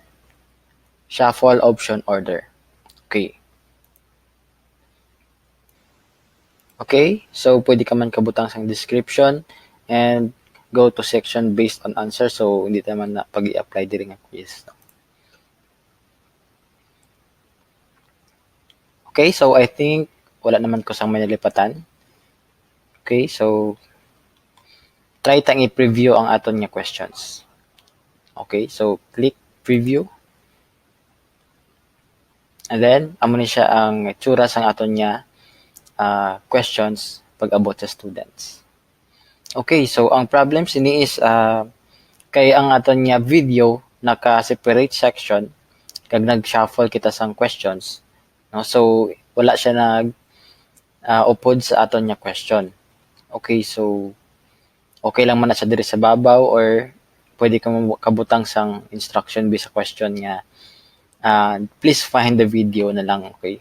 shuffle option order. Okay. Okay, so pwede ka man kabutang sang description and go to section based on answer. So hindi naman na pag i-apply diri nga quiz. Okay, so I think wala naman ko sang manalipatan. Okay, so try tang i-preview ang aton nga questions. Okay, so click preview. And then amo ni siya ang tsura sang aton nga questions pag abot sa students. Okay, so ang problem sini is kay ang aton nga video naka-separate section kag nag-shuffle kita sang questions, no? So wala siya nag upod sa aton nga question. Okay, so okay lang man na siya diri sa babaw or pwede ka kabutang sang instruction based sa question nga please find the video na lang, okay?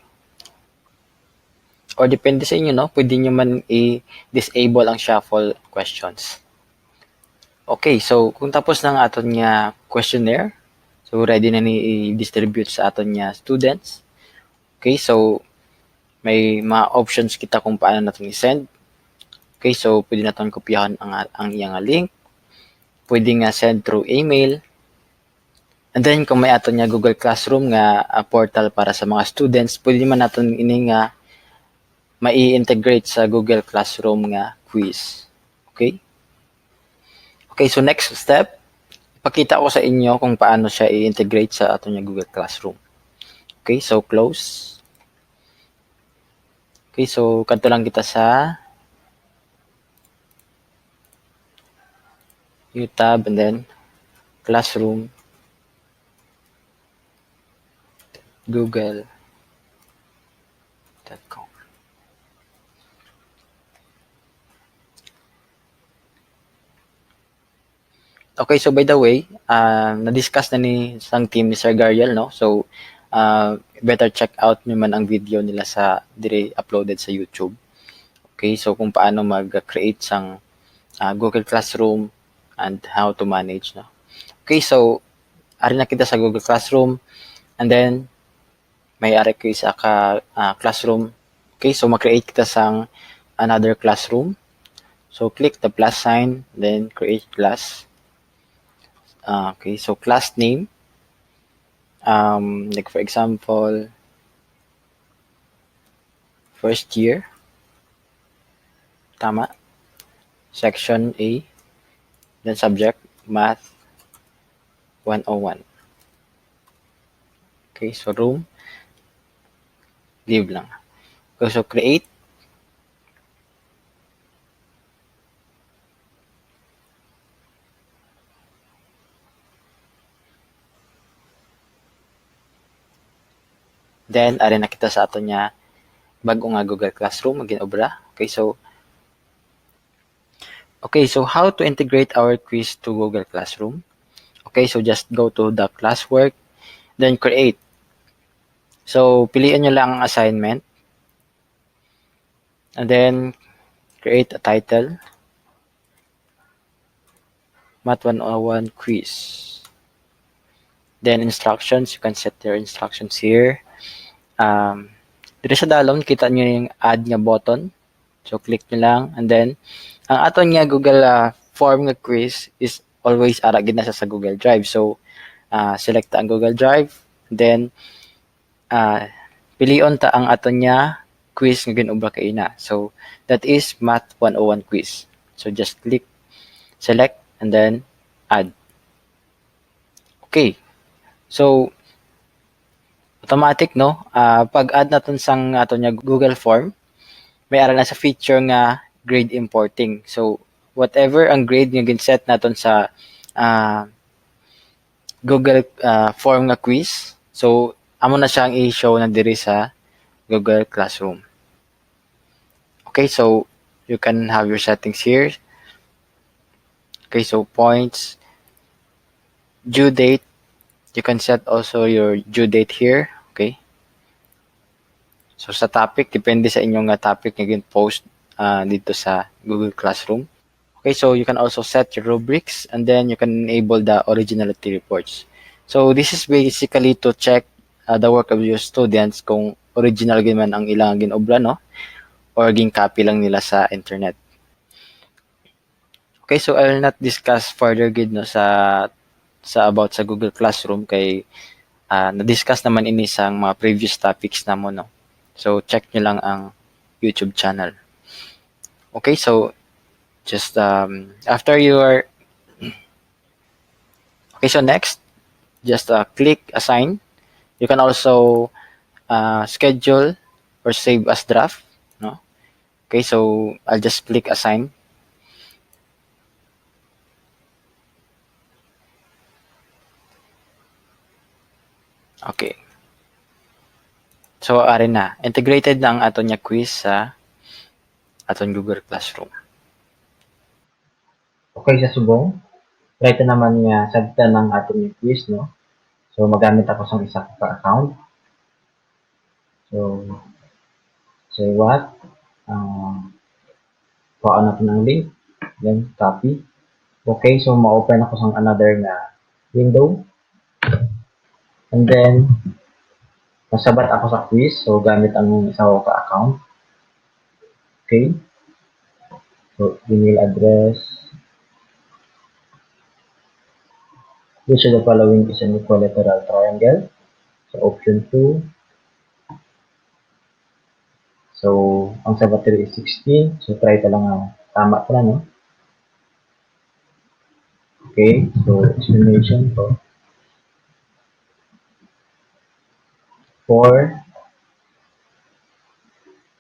Or depende sa inyo, no? Pwede nyo man i-disable ang shuffle questions. Okay, so kung tapos na ang aton nga questionnaire, so ready na ni i-distribute sa aton nga students. Okay, so may mga options kita kung paano natin i-send. Okay, so pwede natin kopyahan ang iyang link. Pwede nga send through email. And then kung may aton nga Google Classroom nga portal para sa mga students, pwede man natin ini nga mai-integrate sa Google Classroom nga quiz. Okay? Okay, so next step, ipakita ko sa inyo kung paano siya i-integrate sa ato nga Google Classroom. Okay, so close. Okay, so kanto lang kita sa new tab and then Classroom, google.com. Okay, so by the way, na-discuss na ni sang team ni Sir Gariel, no? So, better check out nyo man ang video nila sa dire uploaded sa YouTube. Okay, so kung paano mag-create sang Google Classroom and how to manage, no? Okay, so ari na kita sa Google Classroom. And then, may ari ko isa ka classroom. Okay, so mag-create kita sang another classroom. So click the plus sign, then create class. Okay, so class name. Like for example, first year. Tama. Section A. Then subject, math 101. Okay, so room, leave lang. Okay, so create. Then, ari na kita sa ato niya bago nga Google Classroom, maging-obra. Okay, so how to integrate our quiz to Google Classroom? Okay, so just go to the classwork, then create. So, piliin nyo lang ang assignment. And then, create a title. Math 101 quiz. Then, instructions. You can set your instructions here. Dito sa dalon, kita nyo yung add nga button. So, click nyo lang. And then, ang aton nga Google form nga quiz is always ara gid na sa Google Drive. So, select ang Google Drive. Then, pilion ta ang aton nga quiz nga ginubra kay ina. So, that is Math 101 quiz. So, just click, select, and then add. Okay. So, automatic, no? Pag-add natin sang aton nga Google form, may ara na sa feature nga grade importing. So, whatever ang grade nga ginset naton sa Google form nga quiz, so amo na siyang i-show na diri sa Google Classroom. Okay, so you can have your settings here. Okay, so points, due date, you can set also your due date here. Okay. So sa topic, depende sa inyong topic nga gin-post dito sa Google Classroom. Okay, so you can also set your rubrics and then you can enable the originality reports. So this is basically to check the work of your students kung original gid man ang ilang ginobra, no? Or gin-copy lang nila sa internet. Okay, so I will not discuss further gid no sa about sa Google Classroom kay na-discuss naman ini sa mga previous topics namo, no? So check nyo lang ang YouTube channel. Okay, so just after you are okay, so next, just click assign. You can also schedule or save as draft, no? Okay, so I'll just click assign. Okay. So ari na, integrated na ang aton nya quiz sa aton Google Classroom. Okay, sa subong, try ta naman nga sabtan ng aton yung quiz, no? So, magamit ako sa isa ka account. So, say what? Kuha na ng link, then copy. Okay, so ma-open ako sa another na window. And then, masabat ako sa quiz, so gamit ang isa ko ka account. Okay. So, email address. Which of the following is an equilateral triangle? So, option 2. So, ang sabat is 16. So, try ta lang ang tama pala, no? Okay, so explanation po. For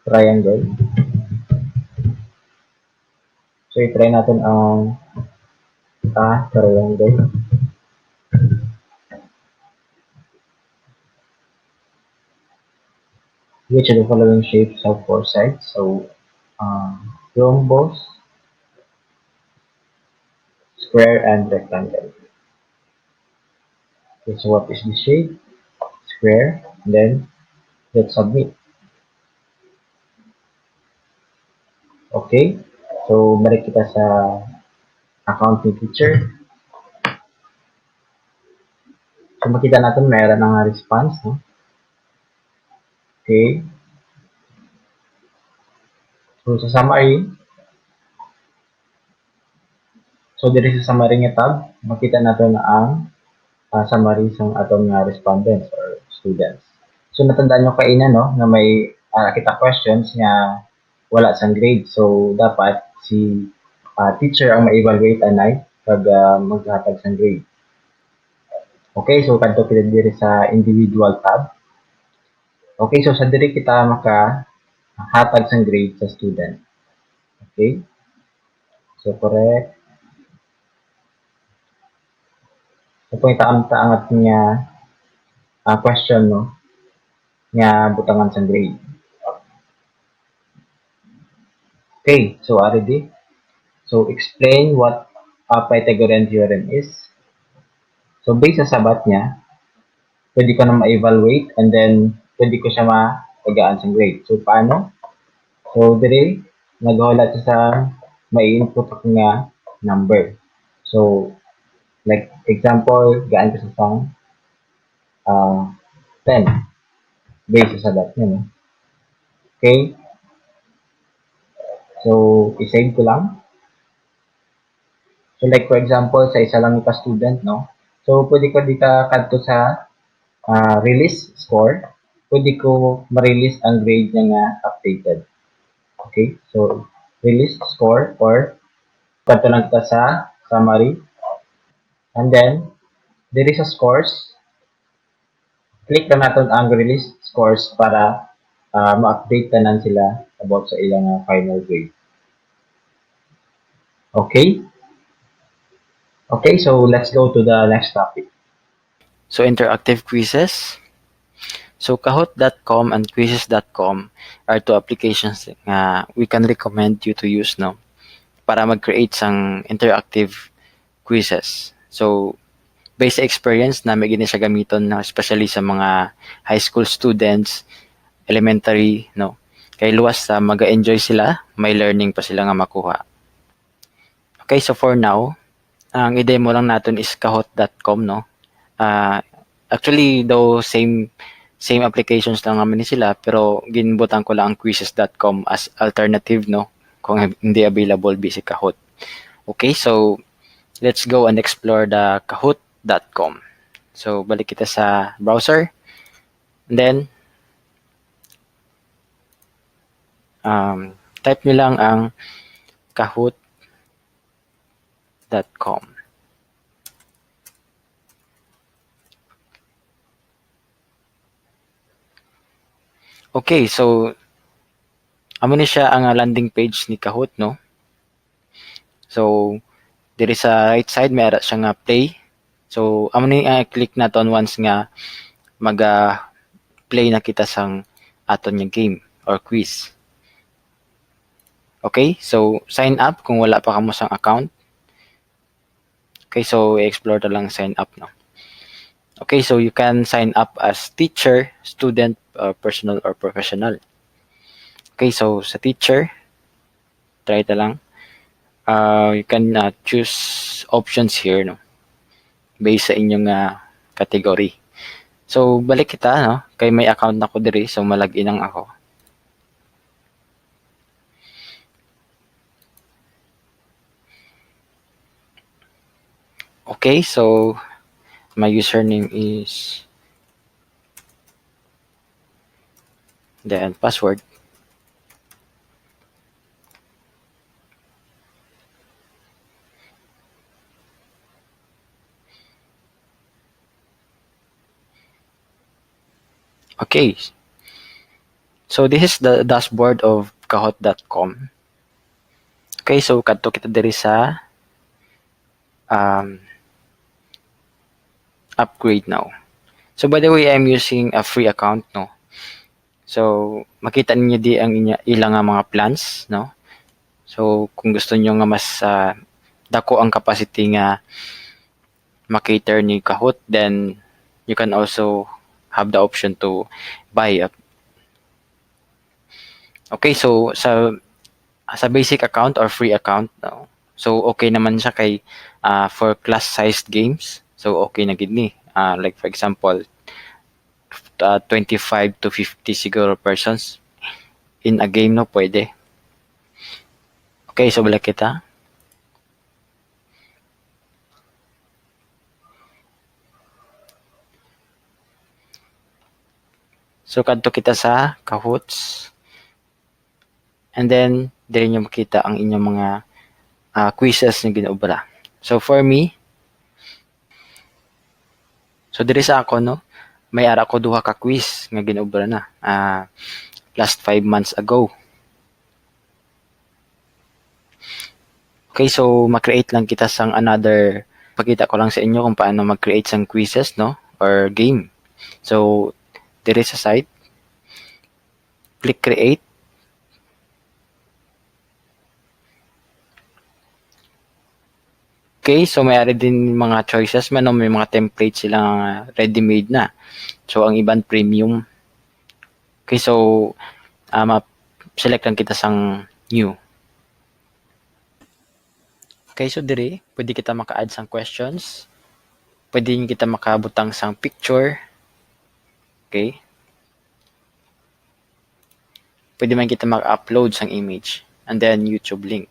triangle. So, i-try natin ang triangle. Which of the following shapes have four sides? So, rhombus, square, and rectangle. Okay, so what is the shape? Square. And then, let's submit. Okay, so balik kita sa accounting teacher. So makita natin mayroon ng response, no? Okay. So sa summary, so diri sa summary nga tab, makita natin na ang summary sa atong respondents or students. So natandaan nyo kaina, no, na may kita questions nga wala sang grade. So dapat si teacher ang ma-evaluate anay pag maghatag sang grade. Okay, so kadto kita diri sa individual tab. Okay, so sa diri kita hatag sang grade sa student. Okay? So correct. So kung itaang-taangat niya question, no, nga butangan sang grade. Okay, so already. So explain what a Pythagorean theorem is. So based sa sabat niya, pwede ko na ma-evaluate and then pwede ko siya ma-tagaan sa grade. So paano? So dire, naghulat siya sa may input ako nga number. So like example, gaan ko sa song 10 based sa sabat niya. No? Okay? So isave ko lang. So like for example, sa isa lang ka student, no? So pwede ko di ka kadto sa release score, pwede ko ma-release ang grade niya nga updated. Okay? So, release score or kadto lang kita sa summary. And then, there is a scores. Click na natin ang release scores para ma-update tanan sila about sa ilang final grade. Okay? Okay, so let's go to the next topic. So interactive quizzes. So kahoot.com and quizzes.com are two applications nga we can recommend you to use, no, para mag-create sang interactive quizzes. So based sa experience na may gini siya gamiton, no, especially sa mga high school students, elementary, no, kay luwas sa mag-enjoy sila, may learning pa sila nga makuha. Okay, so for now, ang i-demo lang natin is kahoot.com, no. Actually, though same applications lang naman ni sila, pero ginbutan ko lang ang quizzes.com as alternative, no, kung hindi available si Kahoot. Okay, so let's go and explore the kahoot.com. So balik kita sa browser, and then type nyo lang ang kahoot.com. Okay, so amo ni siya ang landing page ni Kahoot, no. So diri sa right side may ara siya nga play. So amo ni click naton once nga play na kita sang aton nga game or quiz. Okay, so sign up kung wala pa kamo sang account. Okay, so i-explore na lang sign up, no. Okay, so you can sign up as teacher, student, personal or professional. Okay, so sa teacher, try ta lang. You can choose options here, no, based sa inyong category. So balik kita, no, kay may account na ko diri, so malagin ang ako. Okay, so my username is, then password. Okay, so this is the dashboard of kahoot.com. Okay, so kadto kita diri sa upgrade now. So by the way, I'm using a free account, no. So makita ninyo di ang ilang mga plans, no. So kung gusto niyo nga mas dako ang capacity nga ma-cater ni Kahoot, then you can also have the option to buy up. Okay, so sa basic account or free account, no. So okay naman siya kay for class-sized games. So okay na gid ni. Like for example, 25 to 50 siguro persons in a game, no? Pwede. Okay, so balik kita. So, kadto kita sa Kahoots. And then, dili nyo makita ang inyong mga quizzes na ginaubra. So, for me, so diri sa ako, no, may ara ko duha ka quiz nga ginaubra na. Last 5 months ago. Okay, so mag-create lang kita sang another, pakita ko lang sa inyo kung paano mag-create sang quizzes, no, or game. So, diri sa site, click create. Okay, so mayroon din mga choices man, no? May mga templates silang ready-made na. So, ang iban premium. Okay, so select lang kita sang new. Okay, so diri, pwede kita maka-add sang questions. Pwede din kita makabutang sang picture. Okay. Pwede man kita mag-upload sang image. And then, YouTube link.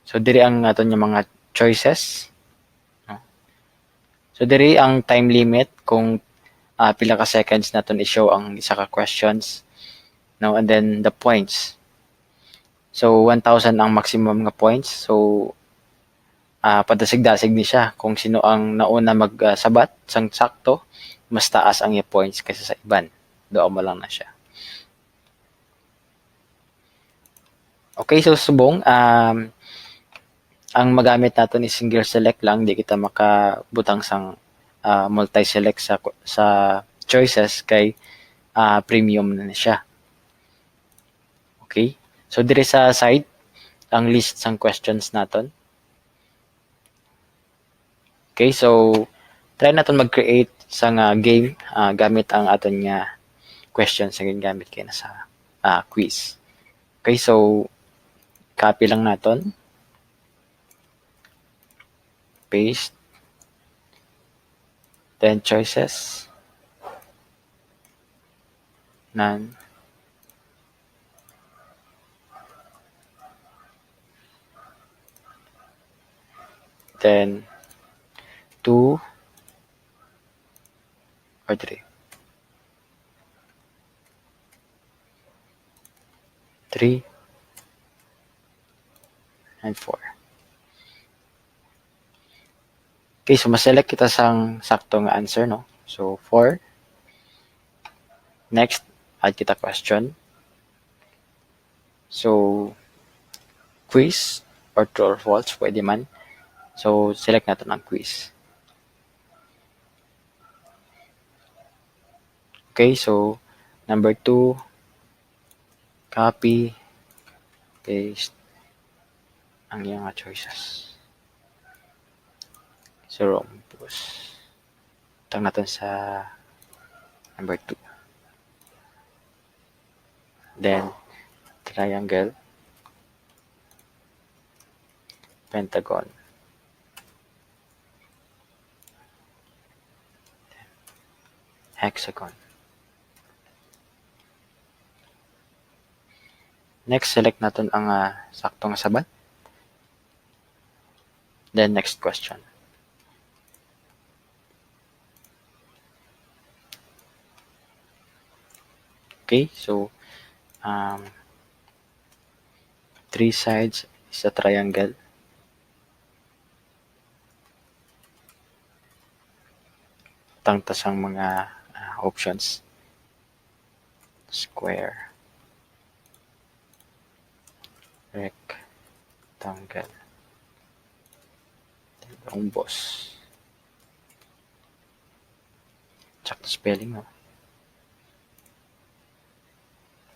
So, diri ang ato niya mga choices. So, diri ang time limit kung pila ka seconds naton i-show ang isa ka questions. No? And then, the points. So, 1,000 ang maximum nga points. So, padasig-dasig ni siya. Kung sino ang nauna magsabat sang sakto, mas taas ang iya points kaysa sa iban. Doon mo lang na siya. Okay, so subong, ang magamit natin is single select lang, di kita makabutang sang multi-select sa choices kay premium na siya. Okay? So dire sa side, ang list sang questions naton. Okay, so try naton mag-create sang game gamit ang aton nga questions nga gamit kay na sa quiz. Okay, so copy lang naton. Paste. Then choices. None. Then 2 or 3. 3 and 4. Okay, so ma-select kita sang sakto nga answer, no? So 4. Next, add kita question. So quiz or true or false, pwede man. So select natin ang quiz. Okay, so number 2, copy, paste ang iyong choices. So rhombus. Tang natin sa number 2. Then triangle, pentagon, hexagon. Next, select natin ang saktong sabat. Then, next question. Okay, so 3 sides is a triangle. Tangtas ang mga options. Square, rectangle, rhombus. Check the spelling, no?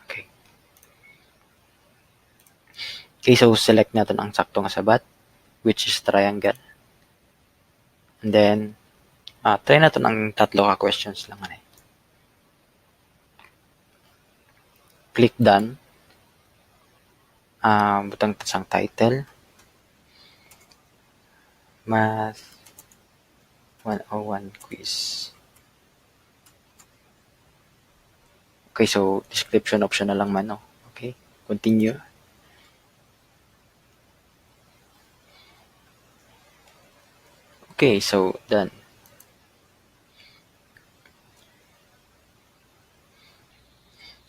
Okay. Okay, so select natin ang saktong sabat, which is triangle. And then, try natin ang tatlo ka questions lang. Click done. Butang sang title. Math 101 quiz. Okay, so description option na lang man, no? Okay, continue. Okay, so done.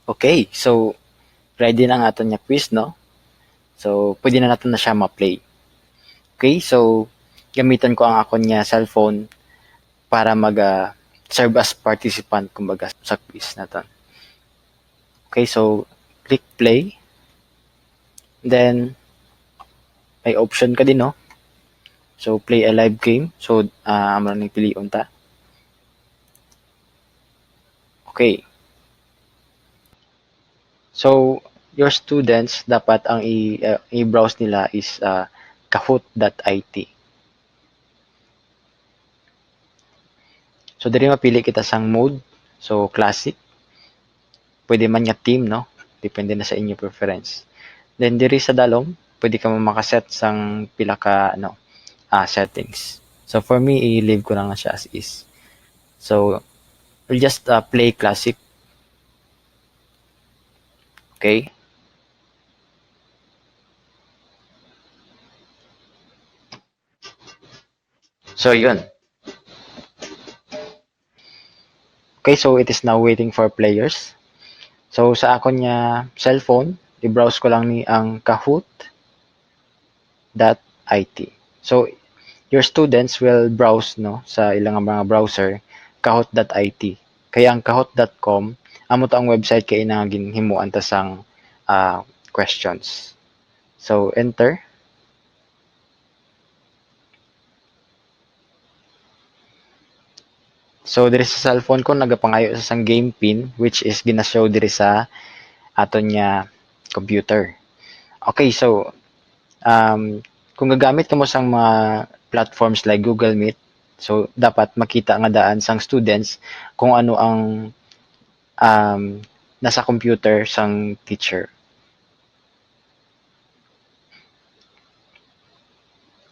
Okay, so ready na ang aton nga quiz, no? So, pwede na natin na siya ma-play. Okay, so gamitan ko ang akon nga cellphone para serve as participant kumbaga sa quiz natin. Okay, so click play. Then may option ka din, no? So play a live game. So amo na piliun ta. Okay. So your students dapat ang i-browse nila is kahoot.it. So diri mapili kita sang mode. So classic. Pwede man nga team, no? Depende na sa inyo preference. Then diri sa dalom, pwede ka makaset sang pila ka settings. So for me, i-leave ko lang na siya as is. So we'll just play classic. Okay? So yun. Okay, so it is now waiting for players. So sa akon nga cellphone, i-browse ko lang ni ang kahoot.it. So your students will browse, no, sa ilang mga browser kahoot.it. Kaya ang kahoot.com amo to ang website kay na ginhimuan ta sang questions. So enter. So diri sa cellphone ko nagapangayo sa sang game pin which is gina-show diri sa aton nga computer. Okay, so kung gagamit ka mo sang mga platforms like Google Meet, so dapat makita nga daan sang students kung ano ang nasa computer sang teacher.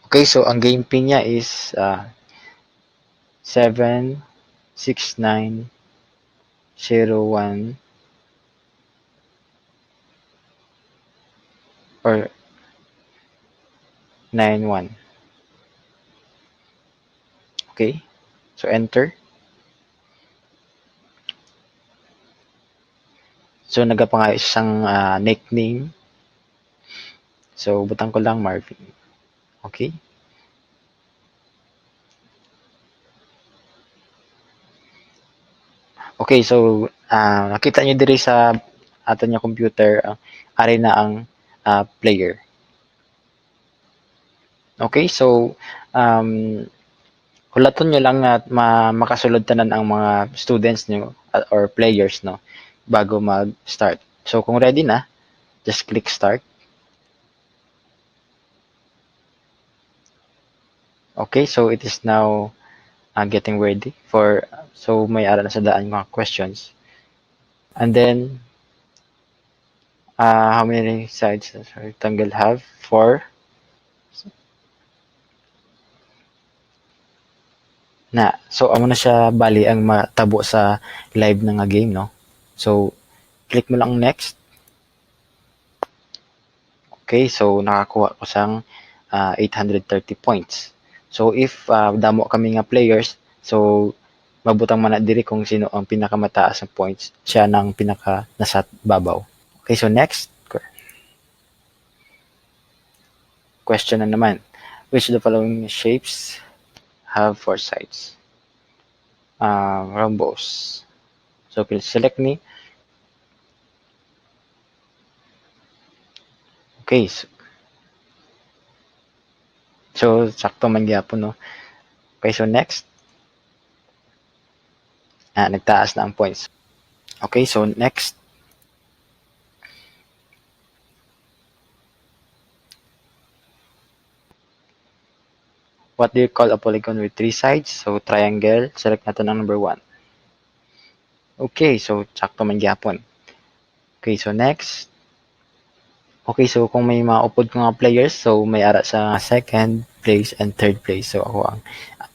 Okay, so ang game pin niya is 76901 or 91. Okay, so enter. So nagapangayo siyang nickname. So butang ko lang Marvin. Okay. Okay, so nakita niyo diri sa aton nga computer ari na ang player. Okay, so hulaton nyo lang at makasulod tanan ang mga students nyo or players, no, bago mag-start. So kung ready na, just click start. Okay, so it is now getting ready for, so may ara na sa daan mga questions. And then, how many sides does our rectangle have? 4. Na. So, amo na siya bali ang matabo sa live na nga game, no? So, click mo lang next. Okay, so nakakuha ko sang 830 points. So, if damo kami nga players, so mabutang man na diri kung sino ang pinakamataas ng points, siya nang pinaka nasa babaw. Okay, so next question na naman. Which of the following shapes have 4 sides? Rhombus. So, please select me. Okay, so sakto man gyapon, no? Okay, so next. Nagtaas na ang points. Okay, so next. What do you call a polygon with 3 sides? So, triangle. Select natin ang number 1. Okay, so sakto man gyapon. Okay, so next. Okay, so kung may maupod ko nga players, so may ara sa second place and third place. So ako ang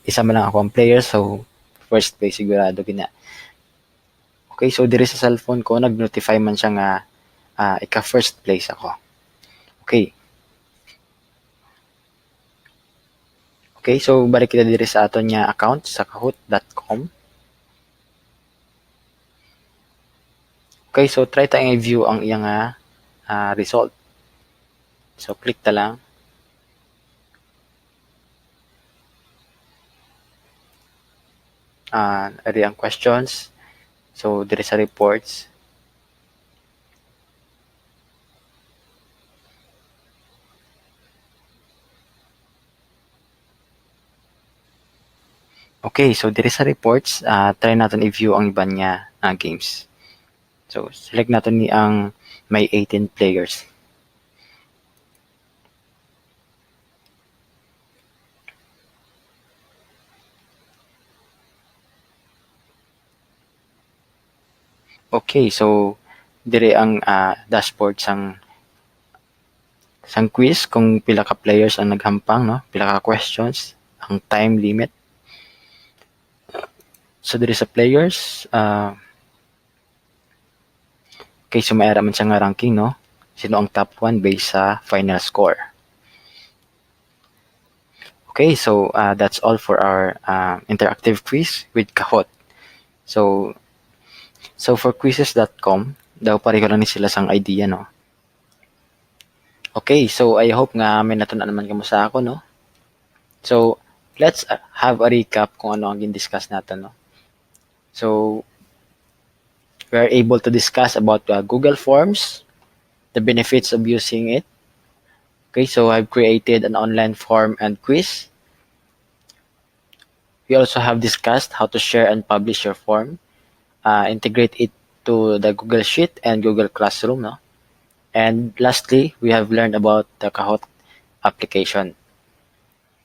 isa man lang ako ang player, so first place sigurado gina. Okay, so diri sa cellphone ko nag-notify man siya nga ika first place ako. Okay. Okay, so balik kita diri sa aton nga account sa kahoot.com. Okay, so try tayong i-view ang iyang result. So click ta lang. Ari ang questions. So diri sa reports. Okay, so diri sa reports, try natin i-view ang iba niya games. So select natin ni ang may 18 players. Okay, so dire ang dashboard sang quiz kung pila ka players ang naghampang, no? Pila ka questions, ang time limit. So dire sa players, okay, so mayara man siya nga ranking, no? Sino ang top 1 based sa final score. Okay, so that's all for our interactive quiz with Kahoot. So for quizzes.com, daw pareho lang ni sila sang idea, no? Okay, so I hope nga may natunan naman kamo sa ako, no? So let's have a recap kung ano ang gin-discuss natin, no? So we are able to discuss about Google Forms, the benefits of using it. Okay, so I've created an online form and quiz. We also have discussed how to share and publish your form, integrate it to the Google Sheet and Google Classroom, no? And lastly, we have learned about the Kahoot application.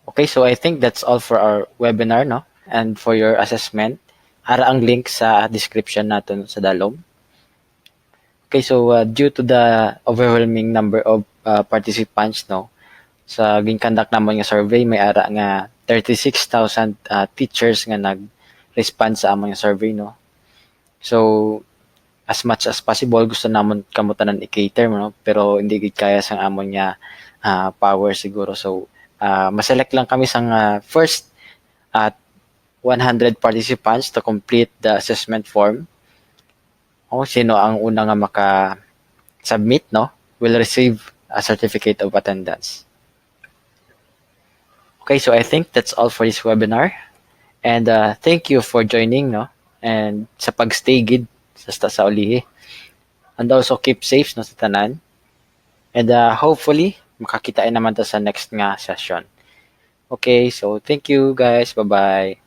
Okay, so I think that's all for our webinar, no? And for your assessment, ara ang link sa description natin sa dalom. Okay, so due to the overwhelming number of participants, no, sa ginconduct naman nga survey, may ara nga 36,000 teachers nga nag-respond sa among survey, no. So as much as possible gusto namon kamo tanan i-cater, no, pero hindi gid kaya sang amon nga power siguro. So ma-select lang kami sang first at 100 participants to complete the assessment form. O sino ang una nga maka-submit, no, will receive a certificate of attendance. Okay, so I think that's all for this webinar. And thank you for joining, no, and sa pagstay gid sa ulihi. And also keep safe, no, sa tanan. And hopefully makakita naman ta sa next nga session. Okay, so thank you guys. Bye-bye.